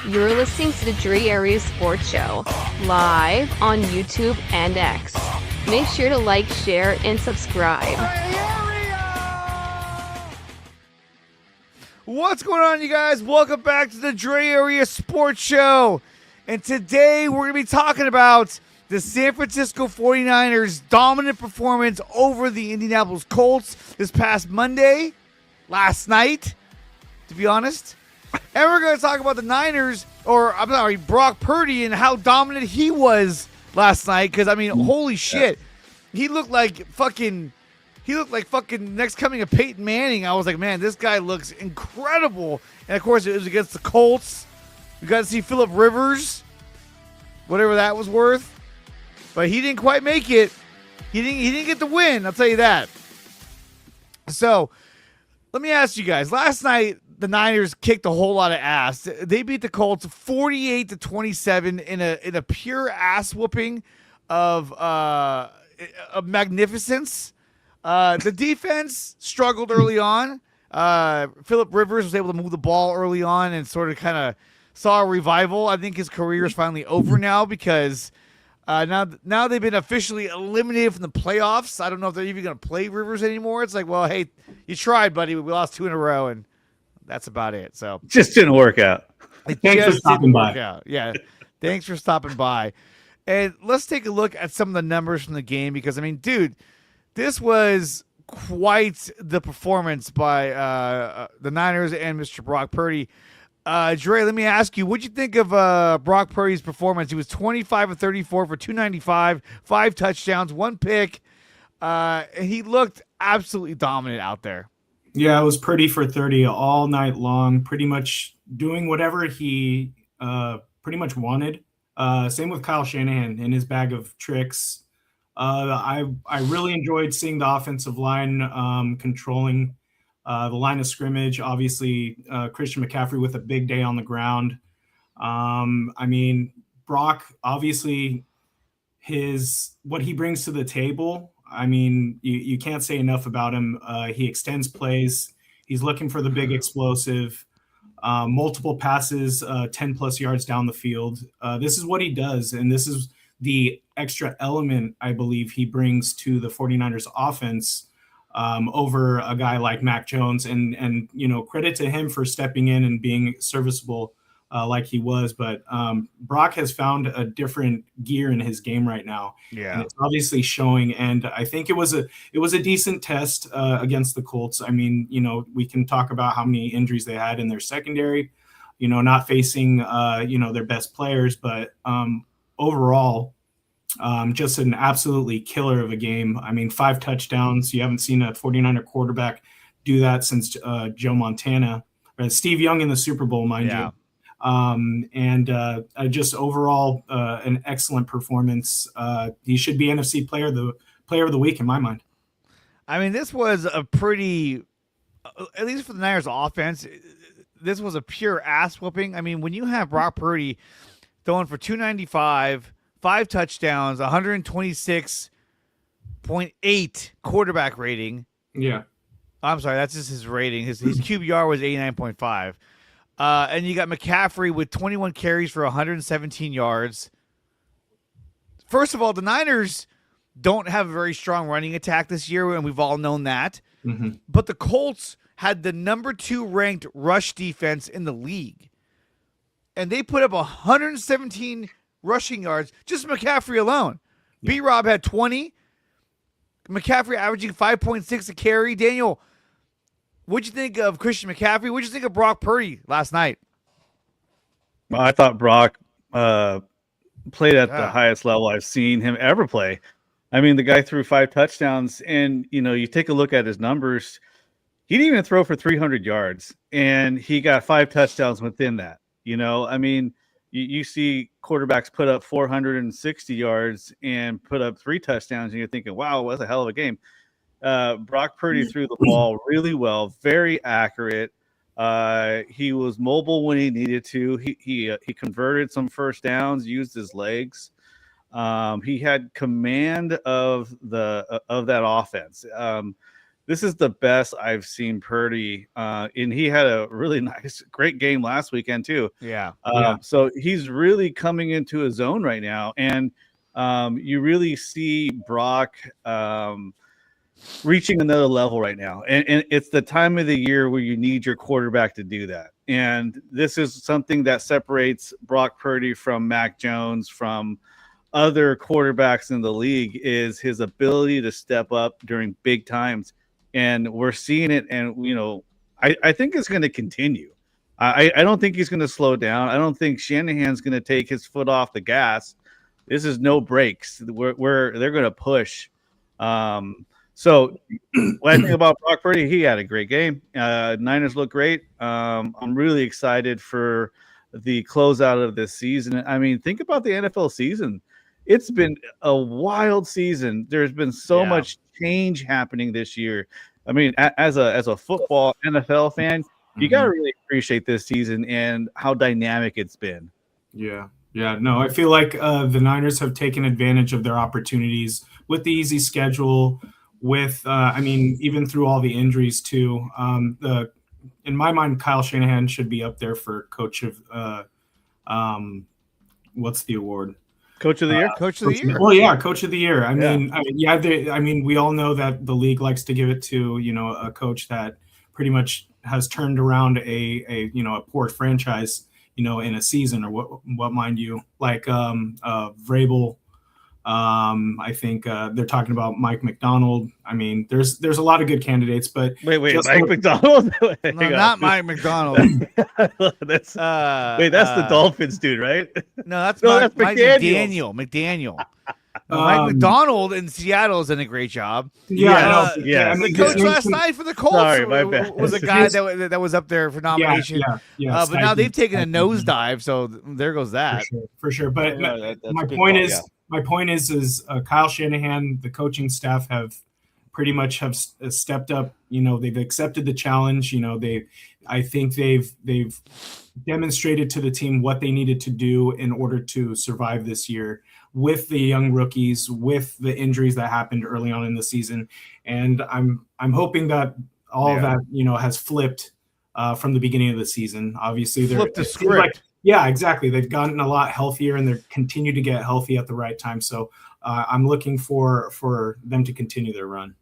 You're listening to the Dre Area Sports Show, live on YouTube and X. Make sure to like, share, and subscribe. What's going on, you guys? Welcome back to the Dre Area Sports Show. And today we're going to be talking about the San Francisco 49ers' dominant performance over the Indianapolis Colts this past Monday, last night, to be honest. And we're going to talk about the Niners, Brock Purdy, and how dominant he was last night. Because, I mean, holy shit. He looked like fucking next coming of Peyton Manning. I was like, man, this guy looks incredible. And, of course, it was against the Colts. We got to see Phillip Rivers, whatever that was worth. But he didn't quite make it. He didn't get the win, I'll tell you that. So, let me ask you guys. Last night, the Niners kicked a whole lot of ass. They beat the Colts 48-27 in a pure ass whooping of magnificence. The defense struggled early on. Phillip Rivers was able to move the ball early on and sort of kind of saw a revival. I think his career is finally over now because now they've been officially eliminated from the playoffs. I don't know if they're even going to play Rivers anymore. It's like, well, hey, you tried, buddy. We lost 2 in a row, and that's about it. So just didn't work out. Thanks for stopping by. Yeah, thanks for stopping by. And let's take a look at some of the numbers from the game because, I mean, dude, this was quite the performance by the Niners and Mr. Brock Purdy. Dre, let me ask you, what'd you think of Brock Purdy's performance? He was 25 of 34 for 295, 5 touchdowns, 1 pick. And he looked absolutely dominant out there. Yeah, it was Purdy for 30 all night long, pretty much doing whatever he pretty much wanted. Same with Kyle Shanahan in his bag of tricks. I really enjoyed seeing the offensive line controlling the line of scrimmage. Obviously, Christian McCaffrey with a big day on the ground. I mean, Brock, obviously, what he brings to the table, I mean, you can't say enough about him. He extends plays. He's looking for the big explosive, multiple passes, 10-plus yards down the field. This is what he does, and this is the extra element I believe he brings to the 49ers offense over a guy like Mac Jones. And you know, credit to him for stepping in and being serviceable like he was. But Brock has found a different gear in his game right now. Yeah, and it's obviously showing. And I think it was a decent test against the Colts. I mean, you know, we can talk about how many injuries they had in their secondary, you know, not facing their best players, but overall, just an absolutely killer of a game. I mean, 5 touchdowns. You haven't seen a 49er quarterback do that since Joe Montana, or Steve Young in the Super Bowl, mind you. Just overall, an excellent performance. He should be NFC player of the week in my mind. I mean, this was a pretty, at least for the Niners offense, this was a pure ass whooping. I mean, when you have Brock Purdy throwing for 295, 5 touchdowns, 126.8 quarterback rating. Yeah. I'm sorry, that's just his rating. His QBR was 89.5. And you got McCaffrey with 21 carries for 117 yards. First of all, the Niners don't have a very strong running attack this year, and we've all known that. Mm-hmm. But the Colts had the number 2 ranked rush defense in the league. And they put up 117 rushing yards, just McCaffrey alone. Yeah. B-Rob had 20. McCaffrey averaging 5.6 a carry. Daniel, what'd you think of Christian McCaffrey? What'd you think of Brock Purdy last night? Well, I thought Brock played at the highest level I've seen him ever play. I mean, the guy threw 5 touchdowns, and, you know, you take a look at his numbers. He didn't even throw for 300 yards, and he got 5 touchdowns within that. You know, I mean, you see quarterbacks put up 460 yards and put up 3 touchdowns, and you're thinking, wow, that's a hell of a game. Brock Purdy threw the ball really well, very accurate. He was mobile when he needed to. He converted some first downs, used his legs. He had command of that offense. this is the best I've seen Purdy. And he had a really great game last weekend too. Yeah. So he's really coming into his own right now. And you really see Brock reaching another level right now. And it's the time of the year where you need your quarterback to do that. And this is something that separates Brock Purdy from Mac Jones, from other quarterbacks in the league, is his ability to step up during big times. And we're seeing it. And, I think it's going to continue. I don't think he's going to slow down. I don't think Shanahan's going to take his foot off the gas. This is no breaks. Where they're going to push. So when I think about Brock Purdy, he had a great game. Niners look great. I'm really excited for the closeout of this season. I mean, think about the NFL season. It's been a wild season. There's been so much change happening this year. I mean, as a football NFL fan, you got to really appreciate this season and how dynamic it's been. Yeah. No, I feel like the Niners have taken advantage of their opportunities with the easy schedule, with, even through all the injuries too. In my mind, Kyle Shanahan should be up there for coach of, what's the award? Coach of the year? Coach of the year. Well, yeah, coach of the year. We all know that the league likes to give it to, a coach that pretty much has turned around a poor franchise, in a season, or what mind you, like Vrabel. I think they're talking about Mike McDonald. I mean, there's a lot of good candidates, but wait, Mike McDonald? No, not Mike McDonald. That's the Dolphins dude, right? No, that's that's Mike McDaniel. McDaniel. Mike McDonald in Seattle is doing a great job. The coach last night for the Colts was a guy that was up there for nomination. But now they've taken a nosedive, so there goes that. For sure. But my point is Kyle Shanahan, the coaching staff have pretty much stepped up. They've accepted the challenge. I think they've demonstrated to the team what they needed to do in order to survive this year, with the young rookies, with the injuries that happened early on in the season. And I'm hoping that all of that, has flipped from the beginning of the season. Obviously, they're flipped the script. Exactly. They've gotten a lot healthier, and they continue to get healthy at the right time. So I'm looking for them to continue their run.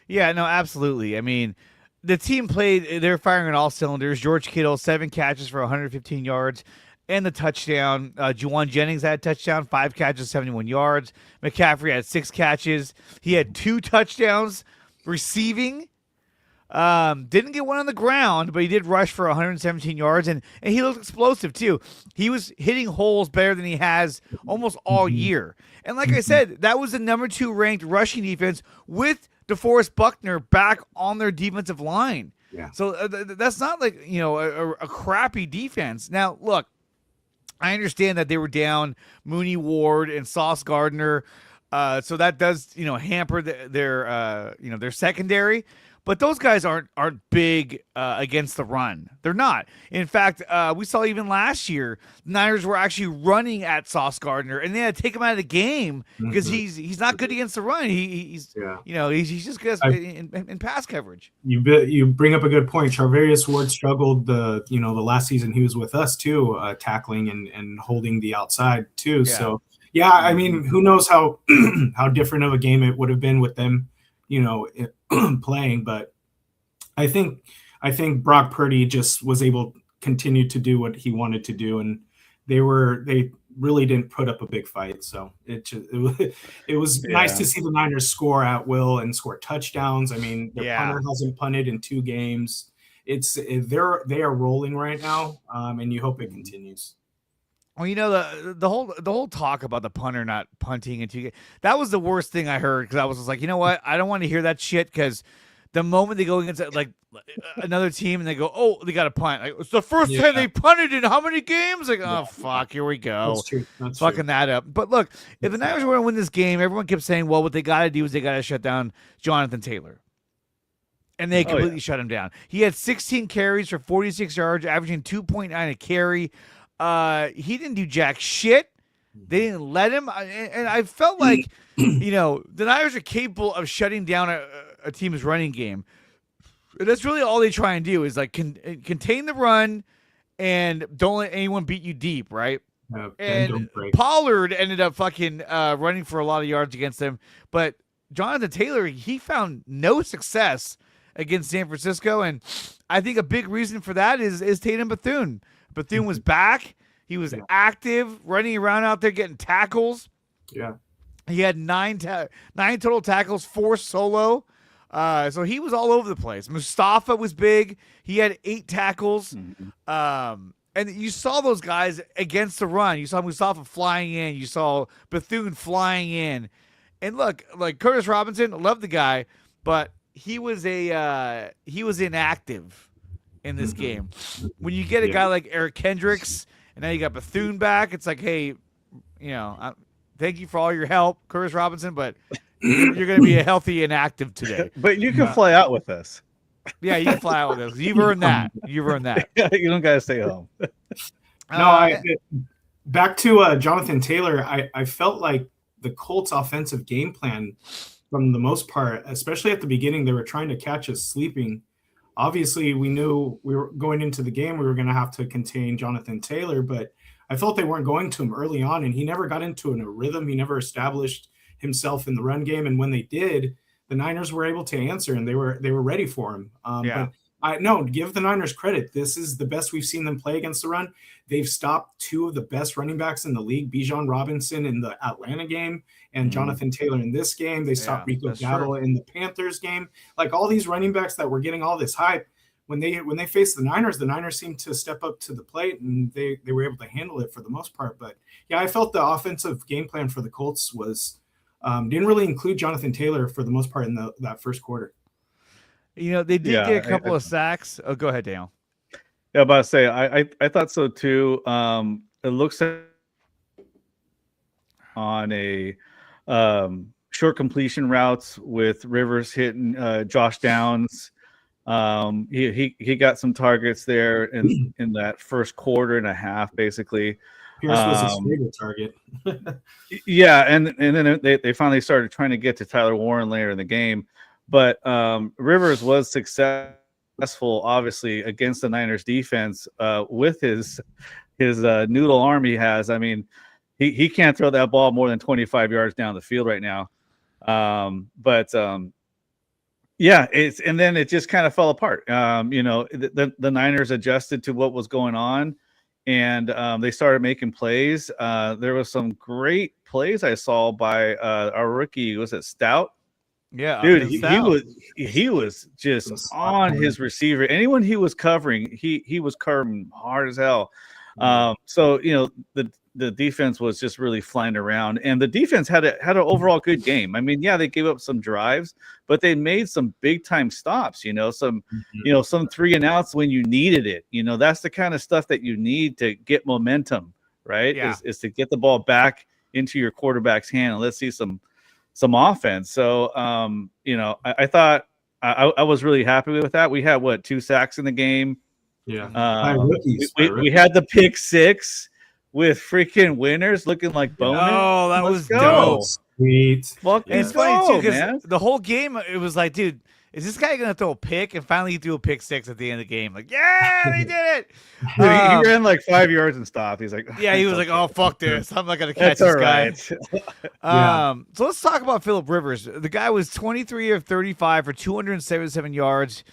Yeah, no, absolutely. I mean, the team they're firing on all cylinders. George Kittle, 7 catches for 115 yards. And the touchdown. Juwan Jennings had a touchdown, 5 catches, 71 yards. McCaffrey had 6 catches. He had 2 touchdowns receiving. Didn't get one on the ground, but he did rush for 117 yards, and he looked explosive too. He was hitting holes better than he has almost all year. And like I said, that was the number 2 ranked rushing defense with DeForest Buckner back on their defensive line. Yeah. So that's not like a crappy defense. Now look, I understand that they were down Mooney Ward and Sauce Gardner, so that does hamper their secondary. But those guys aren't big against the run. They're not. In fact, we saw even last year, the Niners were actually running at Sauce Gardner, and they had to take him out of the game because he's not good against the run. He's just good in pass coverage. You bring up a good point. Charvarius Ward struggled the last season he was with us too, tackling and holding the outside too. Yeah. So I mean, who knows how how different of a game it would have been with them, playing. But I think Brock Purdy just was able to continue to do what he wanted to do, and they really didn't put up a big fight. So it was nice to see the Niners score at will and score touchdowns. I mean, their punter hasn't punted in 2 games. They are rolling right now, and you hope it continues. Well, the whole talk about the punter not punting and 2 games, that was the worst thing I heard, because I was just like, you know what? I don't want to hear that shit, because the moment they go against like another team and they go, oh, they got a punt. Like, it's the first time they punted in how many games? Like, oh, fuck, here we go. That's true. That's fucking true. that up. But look, if the Niners were going to win this game, everyone kept saying, well, what they got to do is they got to shut down Jonathan Taylor. And they completely shut him down. He had 16 carries for 46 yards, averaging 2.9 a carry. He didn't do jack shit. They didn't let him. And I felt like, the Niners are capable of shutting down a team's running game. And that's really all they try and do is like contain the run and don't let anyone beat you deep, right? And Pollard ended up fucking running for a lot of yards against them, but Jonathan Taylor, he found no success against San Francisco, and I think a big reason for that is Tatum Bethune. Bethune was back. He was active, running around out there getting tackles. Yeah. He had nine total tackles, 4 solo. So he was all over the place. Mustafa was big. He had 8 tackles. And you saw those guys against the run. You saw Mustafa flying in. You saw Bethune flying in. And look, like Curtis Robinson, love the guy, but he was inactive in this game. When you get a guy like Eric Kendricks, and now you got Bethune back, it's like, hey, thank you for all your help, Curtis Robinson, but you're going to be a healthy inactive today. But you can fly out with us. Yeah, you can fly out with us. You've earned that. You've earned that. You don't got to stay home. Back to Jonathan Taylor, I felt like the Colts' offensive game plan, from the most part, especially at the beginning, they were trying to catch us sleeping. Obviously, we knew we were going into the game, we were going to have to contain Jonathan Taylor, but I felt they weren't going to him early on, and he never got into a rhythm. He never established himself in the run game, and when they did, the Niners were able to answer, and they were ready for him. But give the Niners credit. This is the best we've seen them play against the run. They've stopped 2 of the best running backs in the league, Bijan Robinson in the Atlanta game and Jonathan Taylor in this game. They stopped Rico Gatto in the Panthers game. Like, all these running backs that were getting all this hype, when they faced the Niners seemed to step up to the plate, and they were able to handle it for the most part. But yeah, I felt the offensive game plan for the Colts was didn't really include Jonathan Taylor for the most part in that first quarter. They did get a couple of sacks. Oh, go ahead, Daniel. Yeah, about to say, I thought so too. It looks like on a short completion routes with Rivers hitting Josh Downs. He got some targets there in that first quarter and a half, basically. Pierce was his favorite target. Yeah, and then they finally started trying to get to Tyler Warren later in the game. But Rivers was successful, obviously, against the Niners defense with his noodle arm he has. I mean, he can't throw that ball more than 25 yards down the field right now. Yeah, and then it just kind of fell apart. The Niners adjusted to what was going on, and they started making plays. There was some great plays I saw by our rookie. Was it Stout? Yeah, dude, he was just on his receiver. Anyone he was covering, he was covering hard as hell. So the defense was just really flying around, and the defense had an overall good game. I mean, yeah, they gave up some drives, but they made some big time stops. Some 3 and outs when you needed it. That's the kind of stuff that you need to get momentum, right? Yeah. Is to get the ball back into your quarterback's hand and let's see some offense. So, I thought I was really happy with that. We had 2 sacks in the game. Yeah. We had the pick 6 with freaking winners looking like Bowman. Oh, that was dope. Sweet. Well, it's funny too, because the whole game it was like, dude, is this guy gonna throw a pick? And finally he threw a pick 6 at the end of the game. Like, yeah, they did it. He ran like 5 yards and stopped. He's like, yeah, he was like, oh, fuck this. I'm not gonna catch this guy. So let's talk about Phillip Rivers. The guy was 23 of 35 for 277 yards,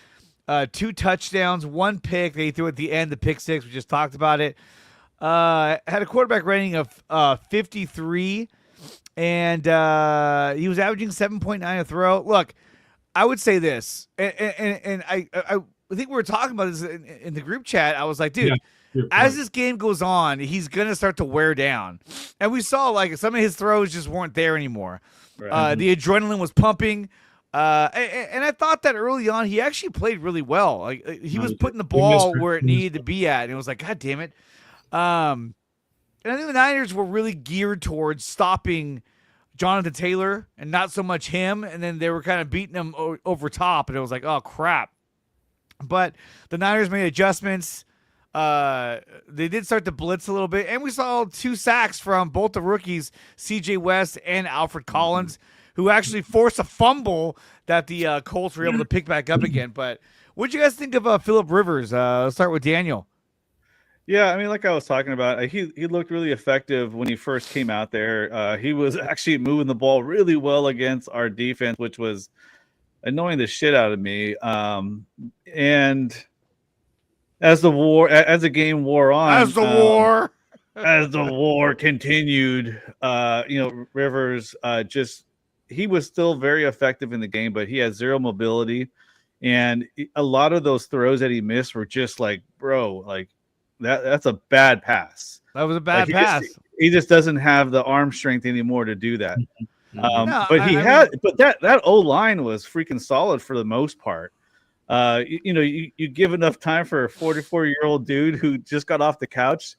2 touchdowns, 1 pick that he threw at the end, the pick 6. We just talked about it. Had a quarterback rating of 53, and he was averaging 7.9 a throw. Look, I would say this, and I think we were talking about this in the group chat. I was like, dude, as this game goes on, he's going to start to wear down. And we saw like some of his throws just weren't there anymore. Right. The adrenaline was pumping. And I thought that early on, he actually played really well. Like he was putting the ball where it needed to be at. And it was like, God damn it. And I think the Niners were really geared towards stopping Jonathan Taylor and not so much him. And then they were kind of beating him over top. And it was like, oh, crap. But the Niners made adjustments. They did start to blitz a little bit. And we saw 2 sacks from both the rookies, C.J. West and Alfred Collins. who actually forced a fumble that the Colts were able to pick back up again. But what did you guys think of Phillip Rivers? Let's start with Daniel. Yeah, I mean, like I was talking about, he looked really effective when he first came out there. He was actually moving the ball really well against our defense, which was annoying the shit out of me. And as the game wore on, As the war continued, Rivers he was still very effective in the game, but he had zero mobility, and a lot of those throws that he missed were just like, bro, like that's a bad pass. That was a bad pass. He just doesn't have the arm strength anymore to do that. No, But that O line was freaking solid for the most part. You give enough time for a 44-year-old dude who just got off the couch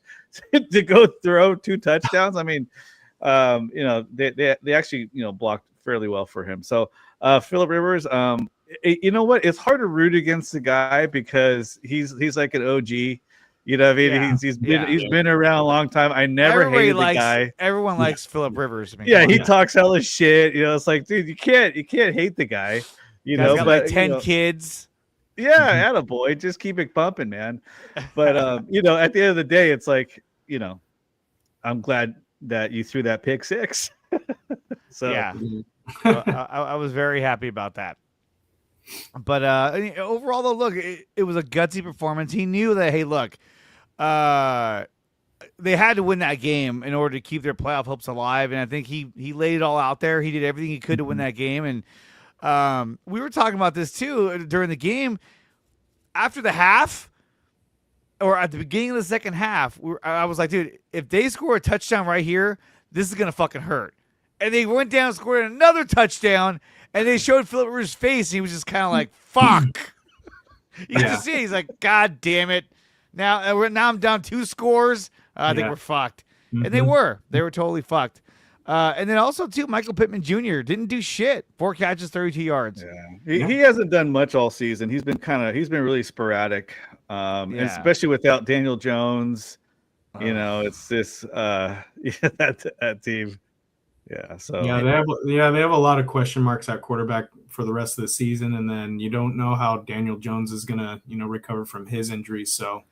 to go throw 2 touchdowns. I mean, they actually blocked fairly well for him. So Phillip Rivers, you know what? It's hard to root against the guy because he's like an OG. You know what I mean? Yeah. He's been around a long time. I never hated the guy. Everyone likes Phillip Rivers. I mean, he talks hella shit. It's like, dude, you can't hate the guy. He's got like 10 kids. Yeah, attaboy. Just keep it pumping, man. But at the end of the day, it's like, I'm glad that you threw that pick 6. So yeah, I was very happy about that. But overall, though, look, it was a gutsy performance. He knew that, hey, look, they had to win that game in order to keep their playoff hopes alive. And I think he laid it all out there. He did everything he could to win that game. And we were talking about this, too, during the game. After the half, or at the beginning of the second half, I was like, dude, if they score a touchdown right here, this is going to fucking hurt. And they went down and scored another touchdown. And they showed Phillip Rivers' face, and he was just kind of like, fuck. You can just see it. He's like, God damn it. Now I'm down 2 scores. I think we're fucked. And they were. They were totally fucked. And then also, too, Michael Pittman Jr. didn't do shit. 4 catches, 32 yards. Yeah. He hasn't done much all season. He's been really sporadic, and especially without Daniel Jones. It's this that team. Yeah, so they have a lot of question marks at quarterback for the rest of the season, and then you don't know how Daniel Jones is gonna recover from his injury. So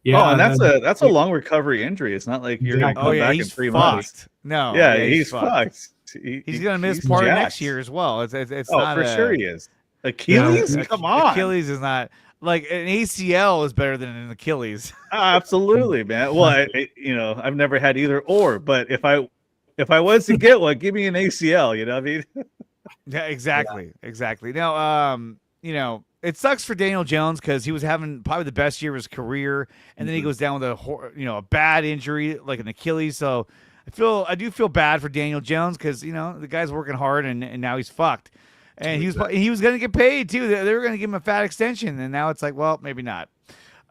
and that's a long recovery injury. It's not like you're gonna come back in 3 months. No, he's fucked. He's gonna miss part of next year as well. It's not for sure he is. Achilles, come on. Achilles is not like an ACL is better than an Achilles. Absolutely, man. Well, I've never had either or, but if I was to get one, give me an ACL, you know what I mean? Yeah, exactly. Now, it sucks for Daniel Jones because he was having probably the best year of his career, and then he goes down with a bad injury like an Achilles. So I do feel bad for Daniel Jones because the guy's working hard and now he's fucked, and he was going to get paid too. They were going to give him a fat extension, and now it's like, well, maybe not.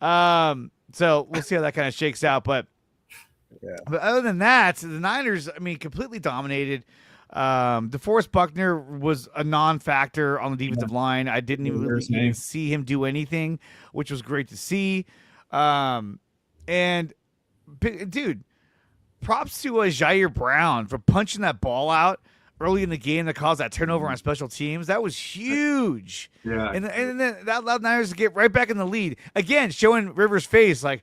So we'll see how that kind of shakes out, but. Yeah. But other than that, the Niners, completely dominated. DeForest Buckner was a non-factor on the defensive line. I didn't even see him do anything, which was great to see. And, dude, props to Jair Brown for punching that ball out early in the game that caused that turnover on special teams. That was huge. Yeah. And then that allowed Niners to get right back in the lead. Again, showing Rivers' face like,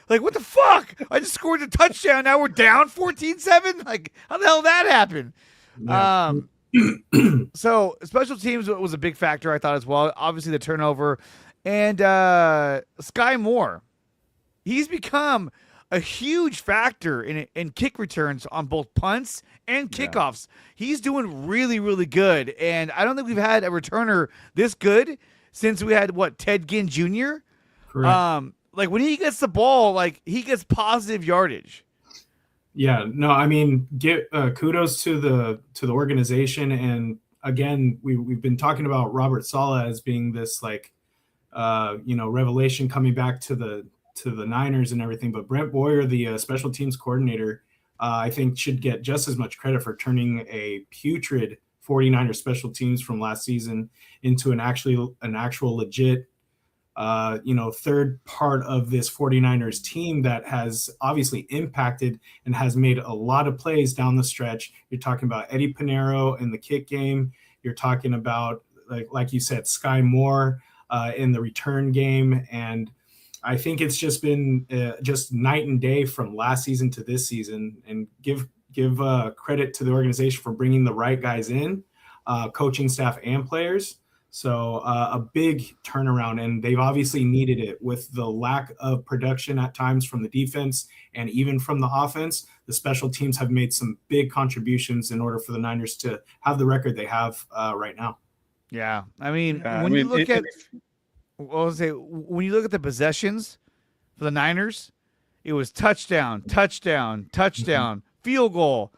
what the fuck? I just scored a touchdown. Now we're down 14-7. Like, how the hell did that happen? Yeah. So special teams was a big factor, I thought, as well. Obviously, the turnover. And Sky Moore, he's become a huge factor in kick returns on both punts and kickoffs. He's doing really, really good. And I don't think we've had a returner this good since we had, Ted Ginn Jr.? Correct. When he gets the ball, he gets positive yardage. Yeah, no, give kudos to the organization, and again, we've been talking about Robert Saleh as being this revelation coming back to the Niners and everything, but Brent Boyer, the special teams coordinator, I think should get just as much credit for turning a putrid 49er special teams from last season into an actual legit third part of this 49ers team that has obviously impacted and has made a lot of plays down the stretch. You're talking about Eddie Pinheiro in the kick game. You're talking about, like you said, Sky Moore in the return game. And I think it's just been just night and day from last season to this season. And give credit to the organization for bringing the right guys in, coaching staff and players. So a big turnaround, and they've obviously needed it with the lack of production at times from the defense and even from the offense. The special teams have made some big contributions in order for the Niners to have the record they have right now. Yeah, when you look at when you look at the possessions for the Niners, it was touchdown, field goal,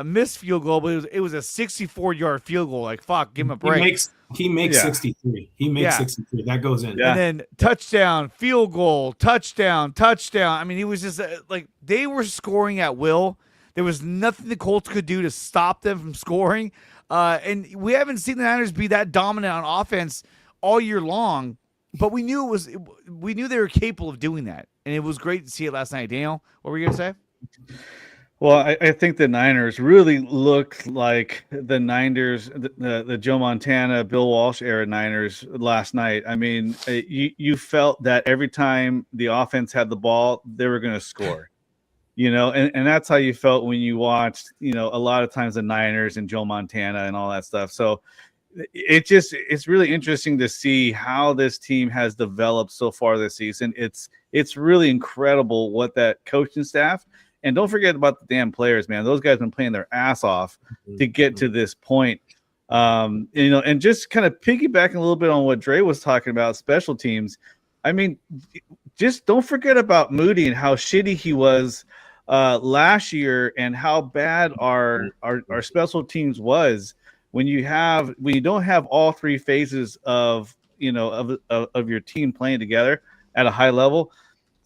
missed field goal, but it was a 64-yard field goal. Like, fuck, give him a break. He makes 63. He makes 63. That goes in. Yeah. And then touchdown, field goal, touchdown. I mean, it was just like they were scoring at will. There was nothing the Colts could do to stop them from scoring. And we haven't seen the Niners be that dominant on offense all year long, but we knew they were capable of doing that. And it was great to see it last night. Daniel, what were you going to say? Well, I think the Niners really looked like the Niners, the Joe Montana, Bill Walsh era Niners last night. I mean, you felt that every time the offense had the ball, they were going to score, and that's how you felt when you watched, a lot of times the Niners and Joe Montana and all that stuff. So it's really interesting to see how this team has developed so far this season. It's really incredible what that coaching staff. And don't forget about the damn players, man. Those guys have been playing their ass off to get to this point. And just kind of piggybacking a little bit on what Dre was talking about, special teams. I mean, just don't forget about Moody and how shitty he was last year and how bad our special teams was when you don't have all three phases of your team playing together at a high level.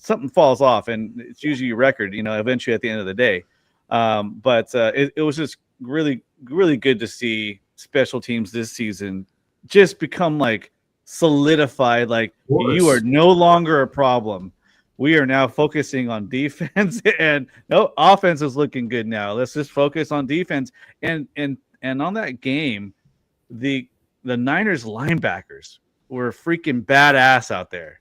Something falls off, and it's usually your record, eventually at the end of the day. But it was just really, really good to see special teams this season just become like solidified. Like, you are no longer a problem. We are now focusing on defense, and no, offense is looking good now. Let's just focus on defense. And on that game, the Niners linebackers were freaking badass out there.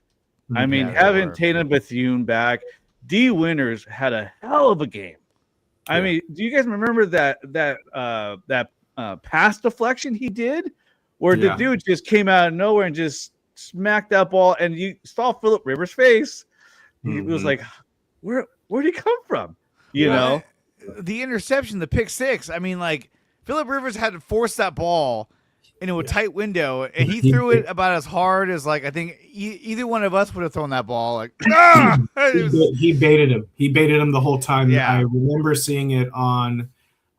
I mean, having Tatum Bethune back, D. Winters had a hell of a game. I mean, do you guys remember that pass deflection he did, where the dude just came out of nowhere and just smacked that ball, and you saw Phillip Rivers' face. He was like, "Where'd he come from?" The interception, the pick six. I mean, like, Phillip Rivers had to force that ball into a tight window, and he threw it about as hard as, like, I think either one of us would have thrown that ball. Like, he baited him. He baited him the whole time. Yeah. I remember seeing it on,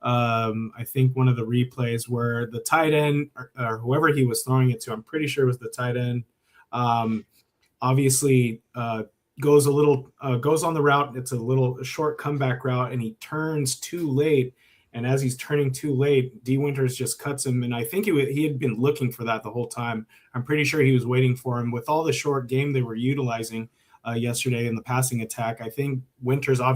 I think one of the replays where the tight end or whoever he was throwing it to, I'm pretty sure it was the tight end, obviously goes on the route. It's a short comeback route, and he turns too late. And as he's turning too late, D. Winters just cuts him. And I think he had been looking for that the whole time. I'm pretty sure he was waiting for him. With all the short game they were utilizing yesterday in the passing attack, I think Winters had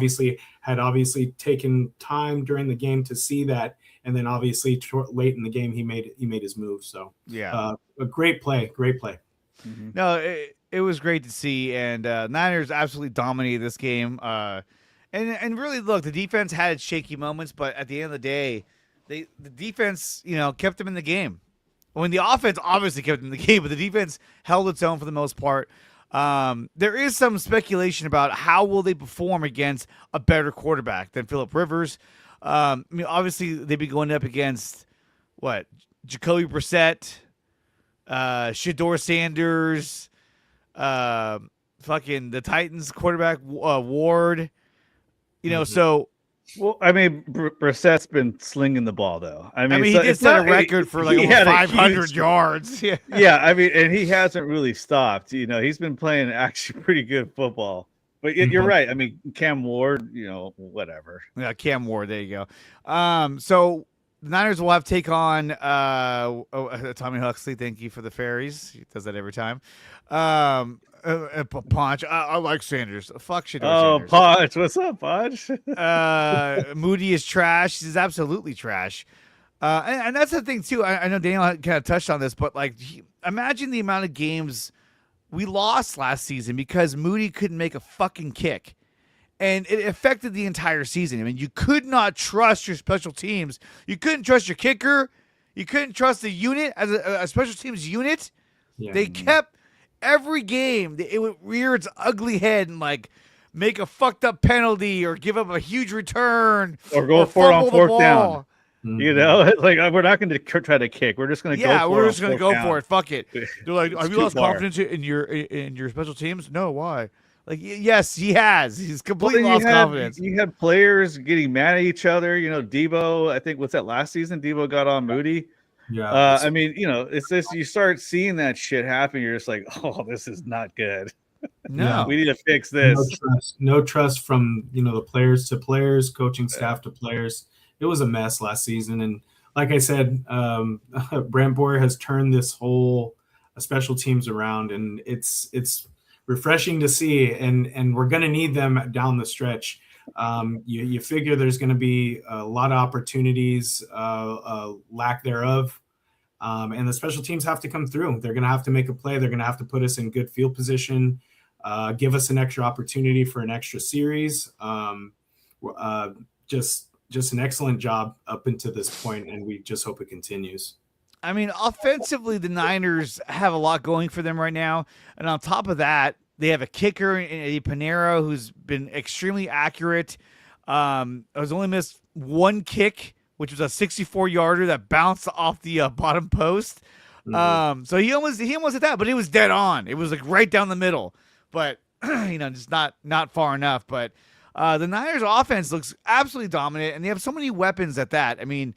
taken time during the game to see that. And then obviously late in the game, he made his move. So a great play. Mm-hmm. No, it was great to see. And Niners absolutely dominated this game. And really, look, the defense had its shaky moments, but at the end of the day, the defense, kept them in the game. I mean, the offense obviously kept them in the game, but the defense held its own for the most part. There is some speculation about how will they perform against a better quarterback than Phillip Rivers. I mean, obviously, they'd be going up against, Jacoby Brissett, Shedeur Sanders, the Titans quarterback, Ward. So. Well, I mean, Brissett's been slinging the ball, though. I mean, he did set a record for over 500 yards. Yeah. I mean, and he hasn't really stopped. He's been playing actually pretty good football. But you're right. I mean, Cam Ward, whatever. Yeah, Cam Ward. There you go. So the Niners will have take on Tommy Huxley. Thank you for the fairies. He does that every time. Ponch. I like Sanders. Fuck Shador Sanders. Ponch. What's up, Ponch? Moody is trash. He's absolutely trash. And that's the thing, too. I know Daniel kind of touched on this, but like, imagine the amount of games we lost last season because Moody couldn't make a fucking kick. And it affected the entire season. I mean, you could not trust your special teams. You couldn't trust your kicker. You couldn't trust the unit as a special teams unit. Yeah. They kept every game. It would rear its ugly head and like make a fucked up penalty or give up a huge return or go for it on fourth down. You know, like we're not going to try to kick. We're just going to go. Yeah, we're just going to go for it. Fuck it. They're like, have you lost confidence in your special teams? No, why? Like, yes, he has. He's completely lost confidence. You had players getting mad at each other. You know, Debo, I think, what's that last season? Debo got on Moody. Yeah. I mean, you know, it's this, you start seeing that shit happen. You're just like, oh, this is not good. No. We need to fix this. No trust from, you know, the players to players, coaching staff to players. It was a mess last season. And like I said, Brant Boyer has turned this whole special teams around, and it's refreshing to see, and we're going to need them down the stretch. You figure there's going to be a lot of opportunities, lack thereof, and the special teams have to come through. They're going to have to make a play. They're going to have to put us in good field position, give us an extra opportunity for an extra series. Just an excellent job up until this point, and we just hope it continues. I mean, offensively, the Niners have a lot going for them right now. And on top of that, they have a kicker in Eddie Pinheiro who's been extremely accurate. Has only missed one kick, which was a 64-yarder that bounced off the bottom post. Mm-hmm. So he almost hit that, but it was dead on. It was like right down the middle. But, you know, just not far enough. But the Niners offense looks absolutely dominant, and they have so many weapons at that. I mean,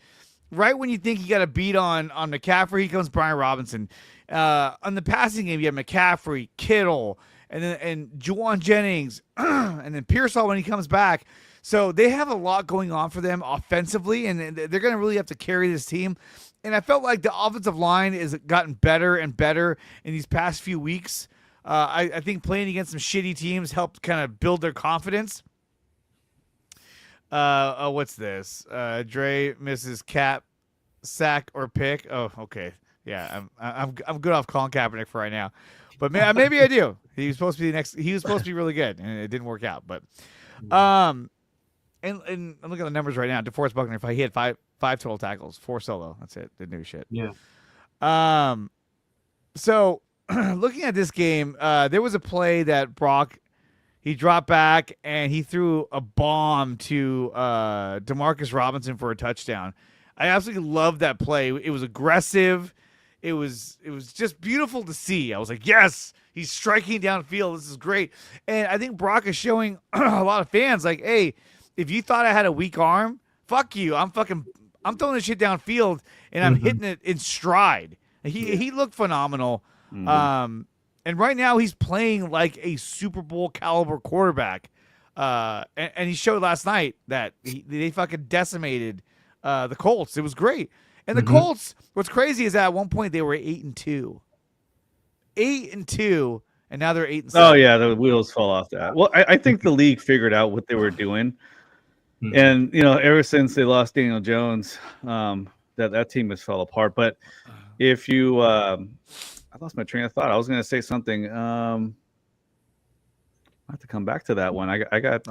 right when you think you got a beat on McCaffrey, here comes Brian Robinson. On the passing game, you have McCaffrey, Kittle, and Juwan Jennings, and then Pearsall when he comes back. So they have a lot going on for them offensively, and they're going to really have to carry this team. And I felt like the offensive line has gotten better and better in these past few weeks. I think playing against some shitty teams helped kind of build their confidence. What's this? Dre misses cap, sack, or pick. Oh, okay. Yeah, I'm good off Colin Kaepernick for right now, but maybe I do. He was supposed to be the next. He was supposed to be really good, and it didn't work out. But, and I'm looking at the numbers right now. DeForest Buckner, he had five total tackles, 4 solo. That's it. Didn't do shit. Yeah. So looking at this game, there was a play that Brock. He dropped back and he threw a bomb to Demarcus Robinson for a touchdown. I absolutely loved that play. It was aggressive. It was just beautiful to see. I was like, yes, he's striking downfield. This is great. And I think Brock is showing a lot of fans like, hey, if you thought I had a weak arm, fuck you. I'm throwing this shit downfield and I'm hitting it in stride. He looked phenomenal. Mm-hmm. And right now he's playing like a Super Bowl caliber quarterback. And he showed last night that they fucking decimated the Colts. It was great. And the Colts, what's crazy is that at one point they were 8-2. 8-2, and now they're 8-7. Oh yeah, the wheels fall off that. Well, I think the league figured out what they were doing. And you know, ever since they lost Daniel Jones, that team has fell apart. But if you I lost my train of thought. I was going to say something. I have to come back to that one. I got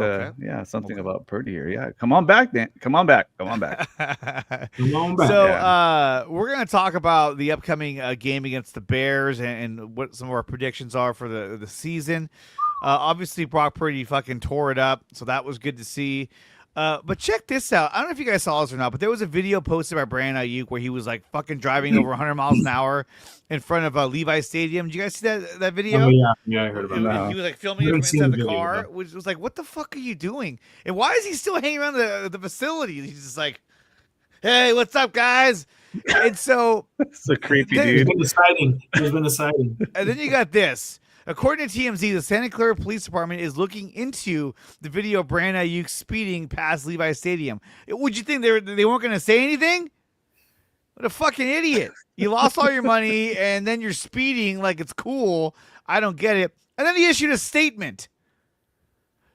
something about Purdy here. Yeah, come on back, Dan. Come on back. Come on back. So we're going to talk about the upcoming game against the Bears and what some of our predictions are for the season. Obviously, Brock Purdy fucking tore it up, so that was good to see. But check this out. I don't know if you guys saw this or not, but there was a video posted by Brandon Ayuk where he was like fucking driving over 100 miles an hour in front of Levi Stadium. Did you guys see that video? Oh, yeah, I heard about that. He was like filming it from inside the car, which was like, what the fuck are you doing? And why is he still hanging around the facility? He's just like, hey, what's up, guys? And so it's a creepy dude. There's been a sighting. And then you got this. According to TMZ, the Santa Clara Police Department is looking into the video of Brandon Ayuk speeding past Levi Stadium. Would you think they weren't going to say anything? What a fucking idiot. You lost all your money and then you're speeding like it's cool. I don't get it. And then he issued a statement.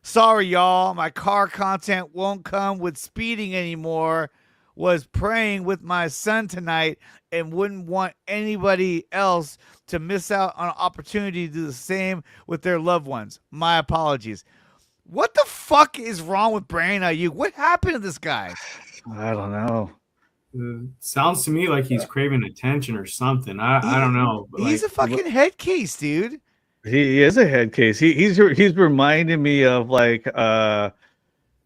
Sorry, y'all. My car content won't come with speeding anymore. Was praying with my son tonight and wouldn't want anybody else to miss out on an opportunity to do the same with their loved ones. My apologies. What the fuck is wrong with Brandon Ayuk? What happened to this guy? I don't know. Sounds to me like he's craving attention or something. I don't know. He's a fucking head case, dude. He is a head case. He's reminding me of like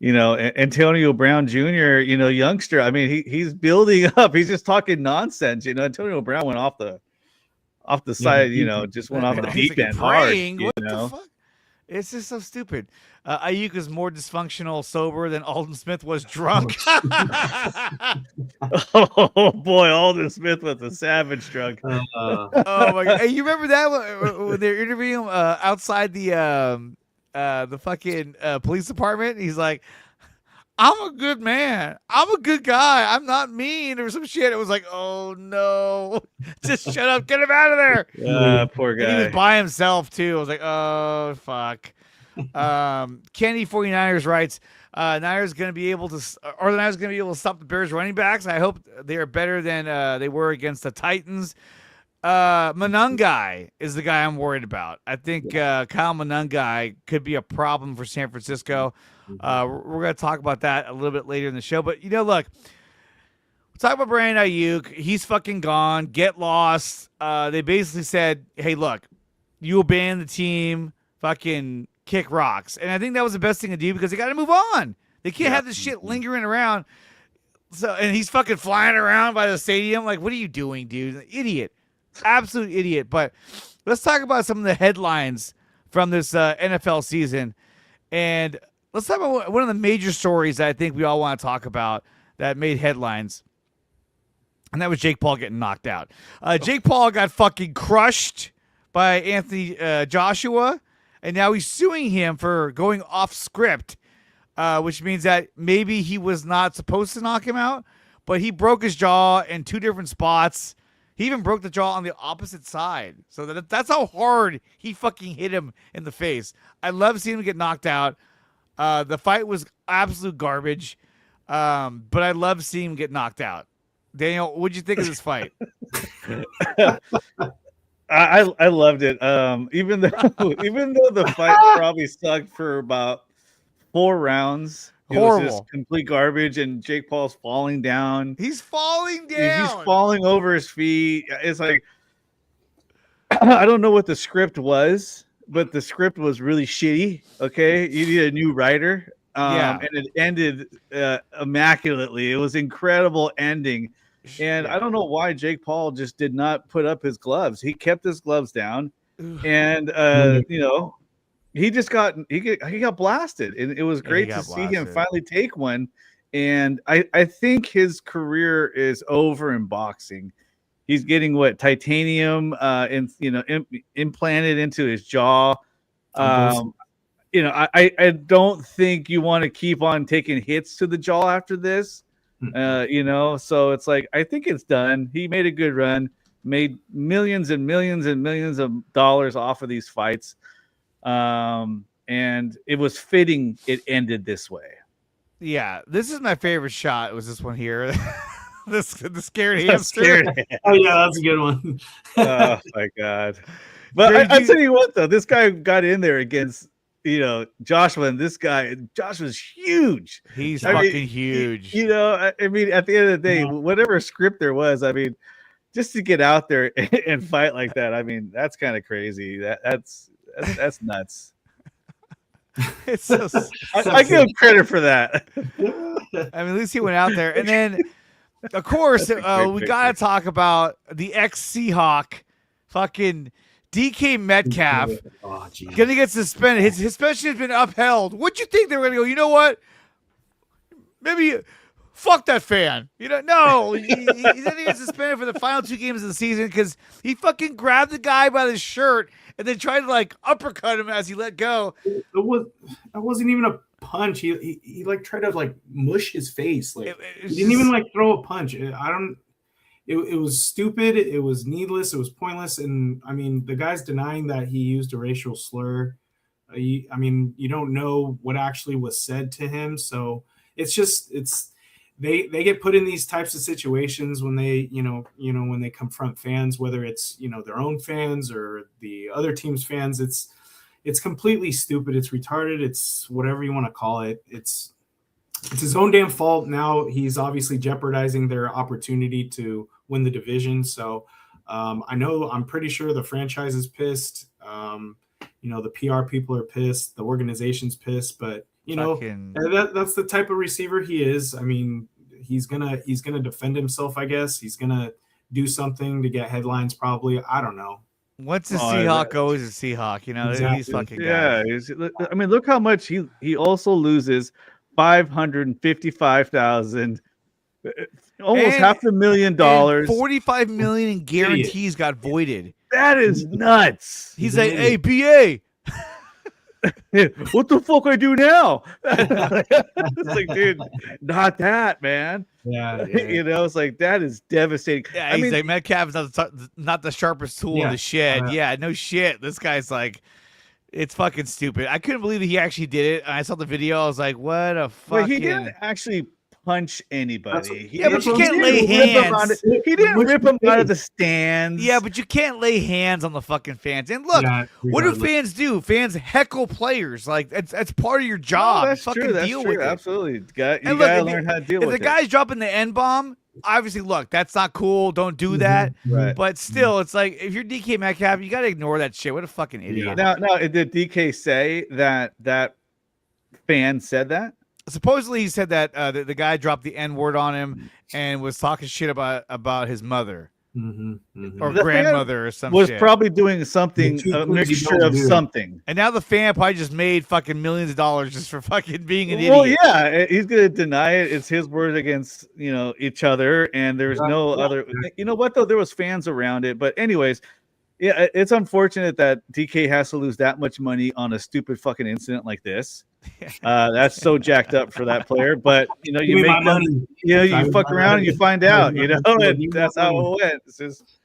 Antonio Brown Jr. Youngster. I mean, he's building up. He's just talking nonsense. Antonio Brown went off the side. Just went off the deep end hard. What the fuck? It's just so stupid. Ayuk is more dysfunctional sober than Alden Smith was drunk. Oh boy, Alden Smith was a savage drunk. Oh my god! Hey, you remember that when they're interviewing him outside the fucking police department? He's like, "I'm a good man. I'm a good guy. I'm not mean," or some shit. It was like, "Oh no, just shut up, get him out of there." Poor guy. And he was by himself too. I was like, "Oh fuck." Kenny 49ers writes, Niners going to be able to stop the Bears running backs. I hope they are better than they were against the Titans. Monangai is the guy I'm worried about. I think Kyle Monangai could be a problem for San Francisco. We're going to talk about that a little bit later in the show. But, look, we'll talk about Brandon Ayuk. He's fucking gone. Get lost. They basically said, hey, look, you abandon the team. Fucking kick rocks. And I think that was the best thing to do because they got to move on. They can't have this shit lingering around. So, and he's fucking flying around by the stadium. Like, what are you doing, dude? Idiot. Absolute idiot. But let's talk about some of the headlines from this NFL season. And let's talk about one of the major stories that I think we all want to talk about that made headlines. And that was Jake Paul getting knocked out. Jake Paul got fucking crushed by Anthony Joshua. And now he's suing him for going off script, which means that maybe he was not supposed to knock him out, but he broke his jaw in two different spots. He even broke the jaw on the opposite side. So that's how hard he fucking hit him in the face. I love seeing him get knocked out. The fight was absolute garbage, but I love seeing him get knocked out. Daniel, what'd you think of this fight? I loved it. Even though the fight probably sucked for about 4 rounds. It was just complete garbage, and Jake Paul's falling down. He's falling down. He's falling over his feet. It's like I don't know what the script was, but the script was really shitty. Okay, you need a new writer. And it ended immaculately. It was incredible ending. And I don't know why Jake Paul just did not put up his gloves. He kept his gloves down, and he just got blasted. And it was great to see him finally take one. And I think his career is over in boxing. He's getting titanium implanted into his jaw. I don't think you want to keep on taking hits to the jaw after this. So it's like, I think it's done. He made a good run, made millions and millions and millions of dollars off of these fights. And it was fitting it ended this way. Yeah, this is my favorite shot. It was this one here. the scared hamster. Oh, yeah, that's a good one. Oh, my God. But I'll tell you what, though. This guy got in there against Joshua, and Joshua's huge. He's fucking huge. At the end of the day, whatever script there was, just to get out there and fight like that, that's kind of crazy. That's nuts. It's so I give him credit for that. at least he went out there. And then, of course, we got to talk about the ex-Seahawk fucking DK Metcalf gonna get suspended. His suspension has been upheld. What'd you think they were gonna go? You know what? Maybe fuck that fan. No, he didn't get suspended for the final 2 games of the season because he fucking grabbed the guy by the shirt and then tried to uppercut him as he let go. That wasn't even a punch. He tried to mush his face. He didn't even throw a punch. it was stupid. It was needless. It was pointless. And I mean, the guy's denying that he used a racial slur. I mean, you don't know what actually was said to him. So they get put in these types of situations when they, when they confront fans, whether it's, their own fans or the other team's fans. It's completely stupid. It's retarded. It's whatever you want to call it. It's his own damn fault. Now he's obviously jeopardizing their opportunity to win the division. So I'm pretty sure the franchise is pissed. The PR people are pissed. The organization's pissed, but that's the type of receiver he is. I mean, he's gonna defend himself. I guess he's gonna do something to get headlines. Probably. I don't know. Once a Seahawk, always a Seahawk. Exactly. These fucking guys. Yeah. I mean, look how much he also loses. $555,000, almost $500,000. $45 million in guarantees got voided. That is nuts. He's like, hey, BA. What the fuck I do now? It's like, dude, not that, man. Yeah. It's like, that is devastating. Yeah, he's like, Metcalf is not the sharpest tool in the shed. Yeah, no shit. This guy's like, it's fucking stupid. I couldn't believe that he actually did it. I saw the video. I was like, what a fucking... Well, he didn't actually punch anybody. But you can't lay hands. He didn't rip him out of the stands. Yeah, but you can't lay hands on the fucking fans. And look, what do fans do? Fans heckle players. Like, that's part of your job. That's fucking true. That's deal true. with it. Absolutely. You gotta learn how to deal with it. If the guy's dropping the N-bomb, obviously, look, that's not cool. Don't do that. Right. But still, it's like, if you're DK Metcalf, you got to ignore that shit. What a fucking idiot. Now, did DK say that fan said that? Supposedly, he said that the guy dropped the N-word on him and was talking shit about his mother or grandmother or something. Was probably doing something, a mixture of something. And now the fan probably just made fucking millions of dollars just for fucking being an idiot. Well, yeah, he's gonna deny it. It's his word against each other, and there's no other. You know what though? There was fans around it, but anyways. Yeah, it's unfortunate that DK has to lose that much money on a stupid fucking incident like this. That's so jacked up for that player. But you make money. You fuck around and you find out. And that's how it went. It's just,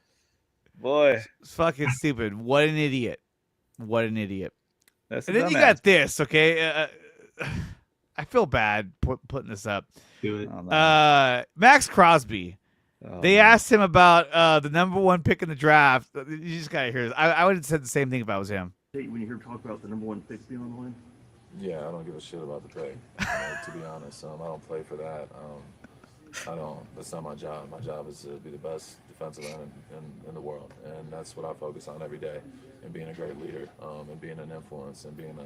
boy, it's fucking stupid. What an idiot! What an idiot! And then you got this. Okay, I feel bad putting this up. Do it. Max Crosby. They asked him about the number one pick in the draft. You just gotta hear this. I would have said the same thing if I was him. When you hear talk about the number one pick being on the line? Yeah, I don't give a shit about the pick. To be honest, I don't play for that. I don't. That's not my job. My job is to be the best defensive end in the world, and that's what I focus on every day. And being a great leader, and being an influence, and being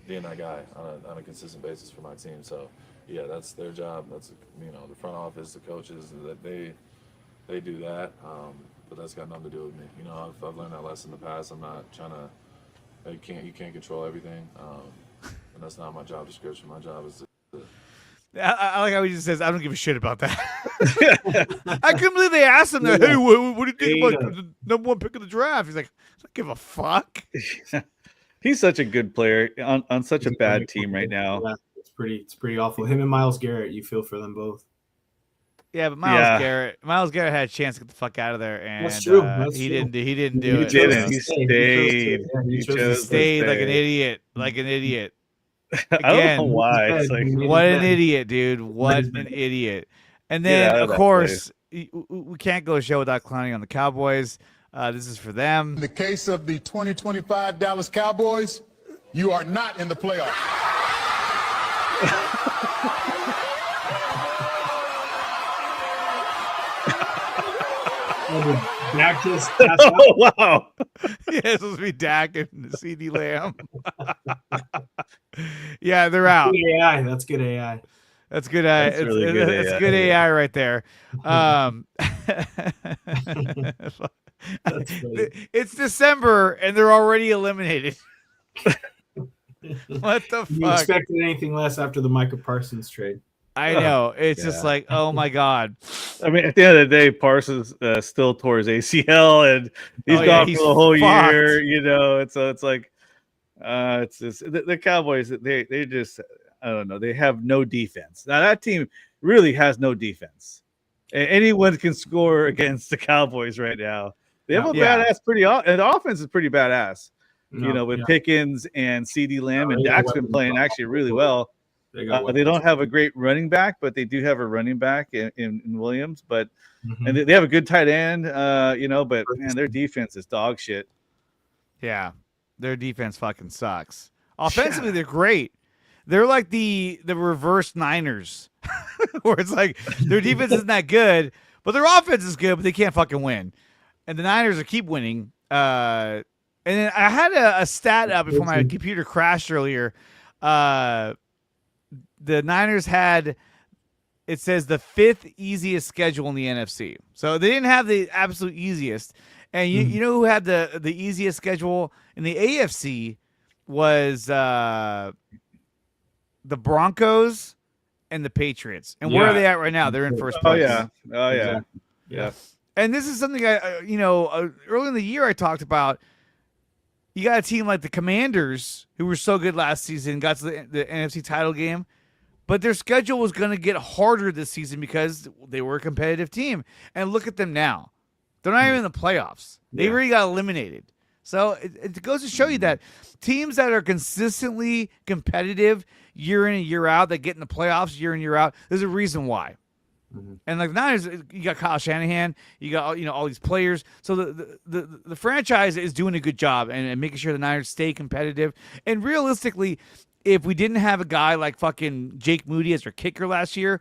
being that guy on a consistent basis for my team. So. Yeah, that's their job. That's the front office, the coaches, that they do that. But that's got nothing to do with me. I've learned that lesson in the past. I'm not trying to. You can't control everything, and that's not my job description. My job is to. I like how he just says, "I don't give a shit about that." I couldn't believe they asked him that. Hey, what do you think about the number one pick of the draft? He's like, "I don't give a fuck." He's such a good player on such a bad team right now. Yeah. It's pretty awful. Him and Myles Garrett, you feel for them both. Yeah, but Myles Garrett had a chance to get the fuck out of there, and that's true. He didn't do it. He didn't. He stayed. He stayed like an idiot. Like an idiot. Again, I don't know why. It's like, what an idiot, dude. What an idiot. And then, of course, we can't go a show without clowning on the Cowboys. This is for them. In the case of the 2025 Dallas Cowboys, you are not in the playoffs. Dak just oh, wow. Yeah, it's supposed to be Dak and CD Lamb. Yeah, they're out. Good AI. That's good AI. That's good. That's really good AI. It's good AI right there. It's December and they're already eliminated. What the fuck? You expected anything less after the Micah Parsons trade? I know. It's just like, oh my god. I mean, at the end of the day, Parsons still tore his ACL, and he's gone for the whole year. It's like, it's just the Cowboys. They just, I don't know. They have no defense. Now that team really has no defense. Anyone can score against the Cowboys right now. They have a badass and the offense is pretty badass. With Pickens and CeeDee Lamb, and Dak's been playing actually really well. They don't have a great running back, but they do have a running back in Williams. But and they have a good tight end, But man, their defense is dog shit. Yeah, their defense fucking sucks. Offensively, they're great. They're like the reverse Niners, where it's like their defense isn't that good, but their offense is good, but they can't fucking win. And the Niners are keep winning. And then I had a stat up before my computer crashed earlier. The Niners had, it says, the 5th easiest schedule in the NFC. So they didn't have the absolute easiest. And you know who had the easiest schedule in the AFC was the Broncos and the Patriots. And where are they at right now? They're in first place. Oh yeah. And this is something early in the year I talked about. You got a team like the Commanders, who were so good last season, got to the NFC title game, but their schedule was going to get harder this season because they were a competitive team. And look at them now. They're not even in the playoffs. They already got eliminated. So it goes to show you that teams that are consistently competitive year in and year out, that get in the playoffs year in, year out, there's a reason why. And like the Niners, you got Kyle Shanahan, you got all these players. So the franchise is doing a good job and making sure the Niners stay competitive. And realistically, if we didn't have a guy like fucking Jake Moody as our kicker last year,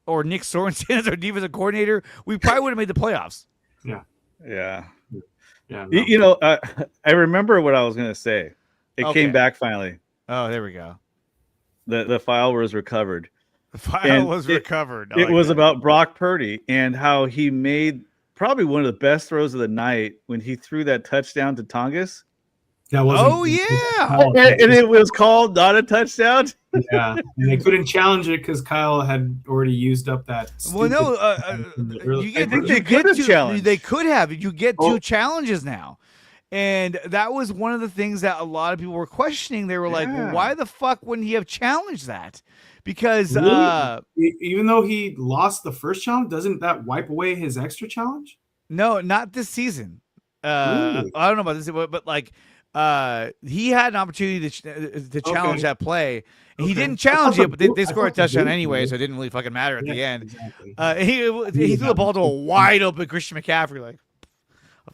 or Nick Sorensen as our defensive coordinator, we probably would have made the playoffs. Yeah. No. I remember what I was gonna say. It came back finally. Oh, there we go. The file was recovered. The file was recovered. It was about Brock Purdy and how he made probably one of the best throws of the night when he threw that touchdown to Tongas. Oh, yeah. And it was called not a touchdown. Yeah. And they couldn't challenge it because Kyle had already used up that. Well, no. They could have challenged. They could have. You get 2 challenges now. And that was one of the things that a lot of people were questioning. They were like, well, why the fuck wouldn't he have challenged that? Because even though he lost the first challenge, doesn't that wipe away his extra challenge? No, not this season. I don't know about this, but like he had an opportunity to challenge that play. And he didn't challenge it, but they scored a touchdown anyway, so it didn't really fucking matter at the end. Exactly. He threw the ball to a wide open Christian McCaffrey. Like,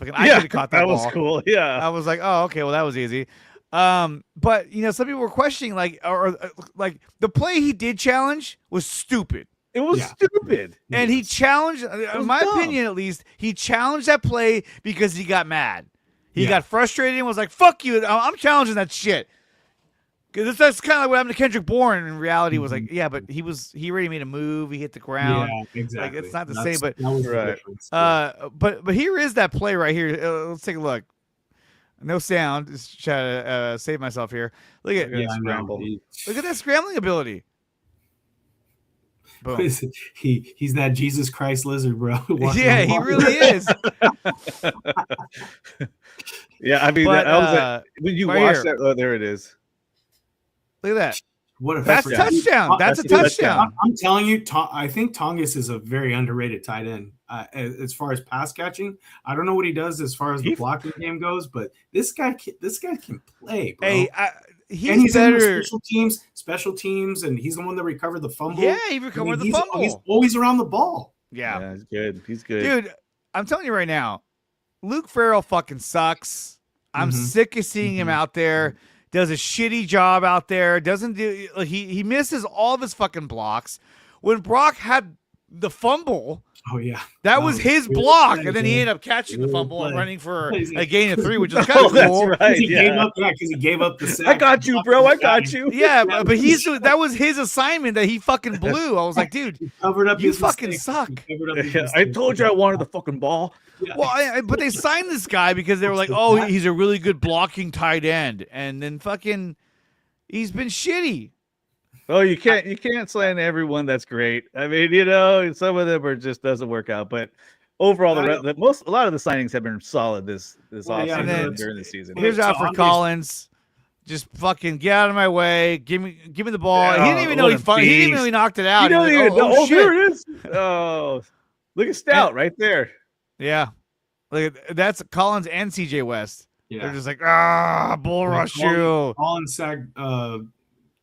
I could have caught that ball. That was cool. Yeah, I was like, oh, okay, well that was easy. But some people were questioning like the play he did challenge was stupid. It was stupid. And he challenged, in my opinion at least, he challenged that play because he got mad. He got frustrated and was like, fuck you, I'm challenging that shit. Because that's kind of like what happened to Kendrick Bourne. In reality, was like, but he already made a move. He hit the ground. Yeah, exactly. Like, it's not the same, but that was right. But here is that play right here. Let's take a look. No sound. Just try to save myself here. Look at look at that scrambling ability. Boom. He's that Jesus Christ lizard, bro. Yeah, he really is. Yeah, I mean, when you watch that, oh, there it is. Look at that. What a touchdown. That's a touchdown. I'm telling you, I think Tongas is a very underrated tight end. As far as pass catching, I don't know what he does as far as the blocking game goes, but this guy can play, bro. Hey, he's better. In special teams, and he's the one that recovered the fumble. Yeah, he recovered the fumble. He's always around the ball. Yeah, he's good. He's good, dude. I'm telling you right now, Luke Farrell fucking sucks. I'm sick of seeing him out there. Does a shitty job out there. Doesn't do. He misses all of his fucking blocks. When Brock had the fumble. Oh yeah, that was his block, and then he ended up catching the fumble and running for a gain of 3, which is kind of cool. That's right. He gave up the sack. I got you, bro. I got you. Yeah, but that was his assignment that he fucking blew. I was like, dude, you fucking suck. I told you I wanted the fucking ball. Yeah. Well, but they signed this guy because they were like, oh, he's a really good blocking tight end, and then fucking he's been shitty. Oh, you can't slam everyone. That's great. I mean, some of them just doesn't work out, but overall, a lot of the signings have been solid this offseason during the season. Here's Alfred Collins. Just fucking get out of my way. Give me the ball. He didn't even know he didn't even know he knocked it out. He didn't even know. Oh, there it is. Oh. Look at Stout right there. Yeah. That's Collins and CJ West. Yeah. They're just like, bull rush you. Collins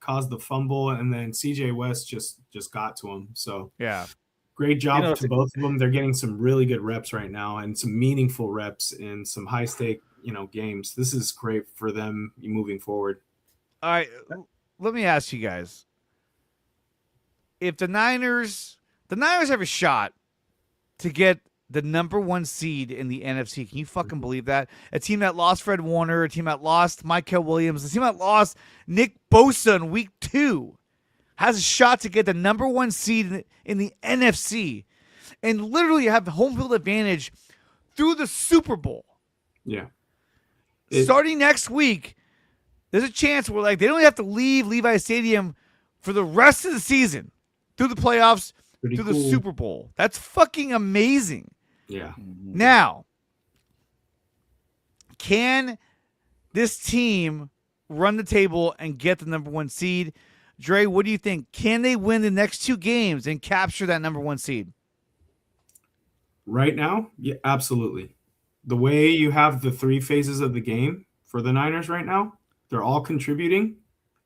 caused the fumble, and then CJ West just got to him. So yeah, great job to both of them. They're getting some really good reps right now, and some meaningful reps in some high stake games. This is great for them moving forward. All right, let me ask you guys: if the Niners have a shot to get the number 1 seed in the NFC. Can you fucking believe that? A team that lost Fred Warner, a team that lost Michael Williams, a team that lost Nick Bosa in week 2 has a shot to get the number 1 seed in the NFC and literally have home field advantage through the Super Bowl. Yeah. Starting next week, there's a chance where they don't have to leave Levi Stadium for the rest of the season through the playoffs, through the Super Bowl. That's fucking amazing. Yeah. Now, can this team run the table and get the number 1 seed? Dre, what do you think? Can they win the next 2 games and capture that number 1 seed? Right now, yeah, absolutely. The way you have the 3 phases of the game for the Niners right now, they're all contributing.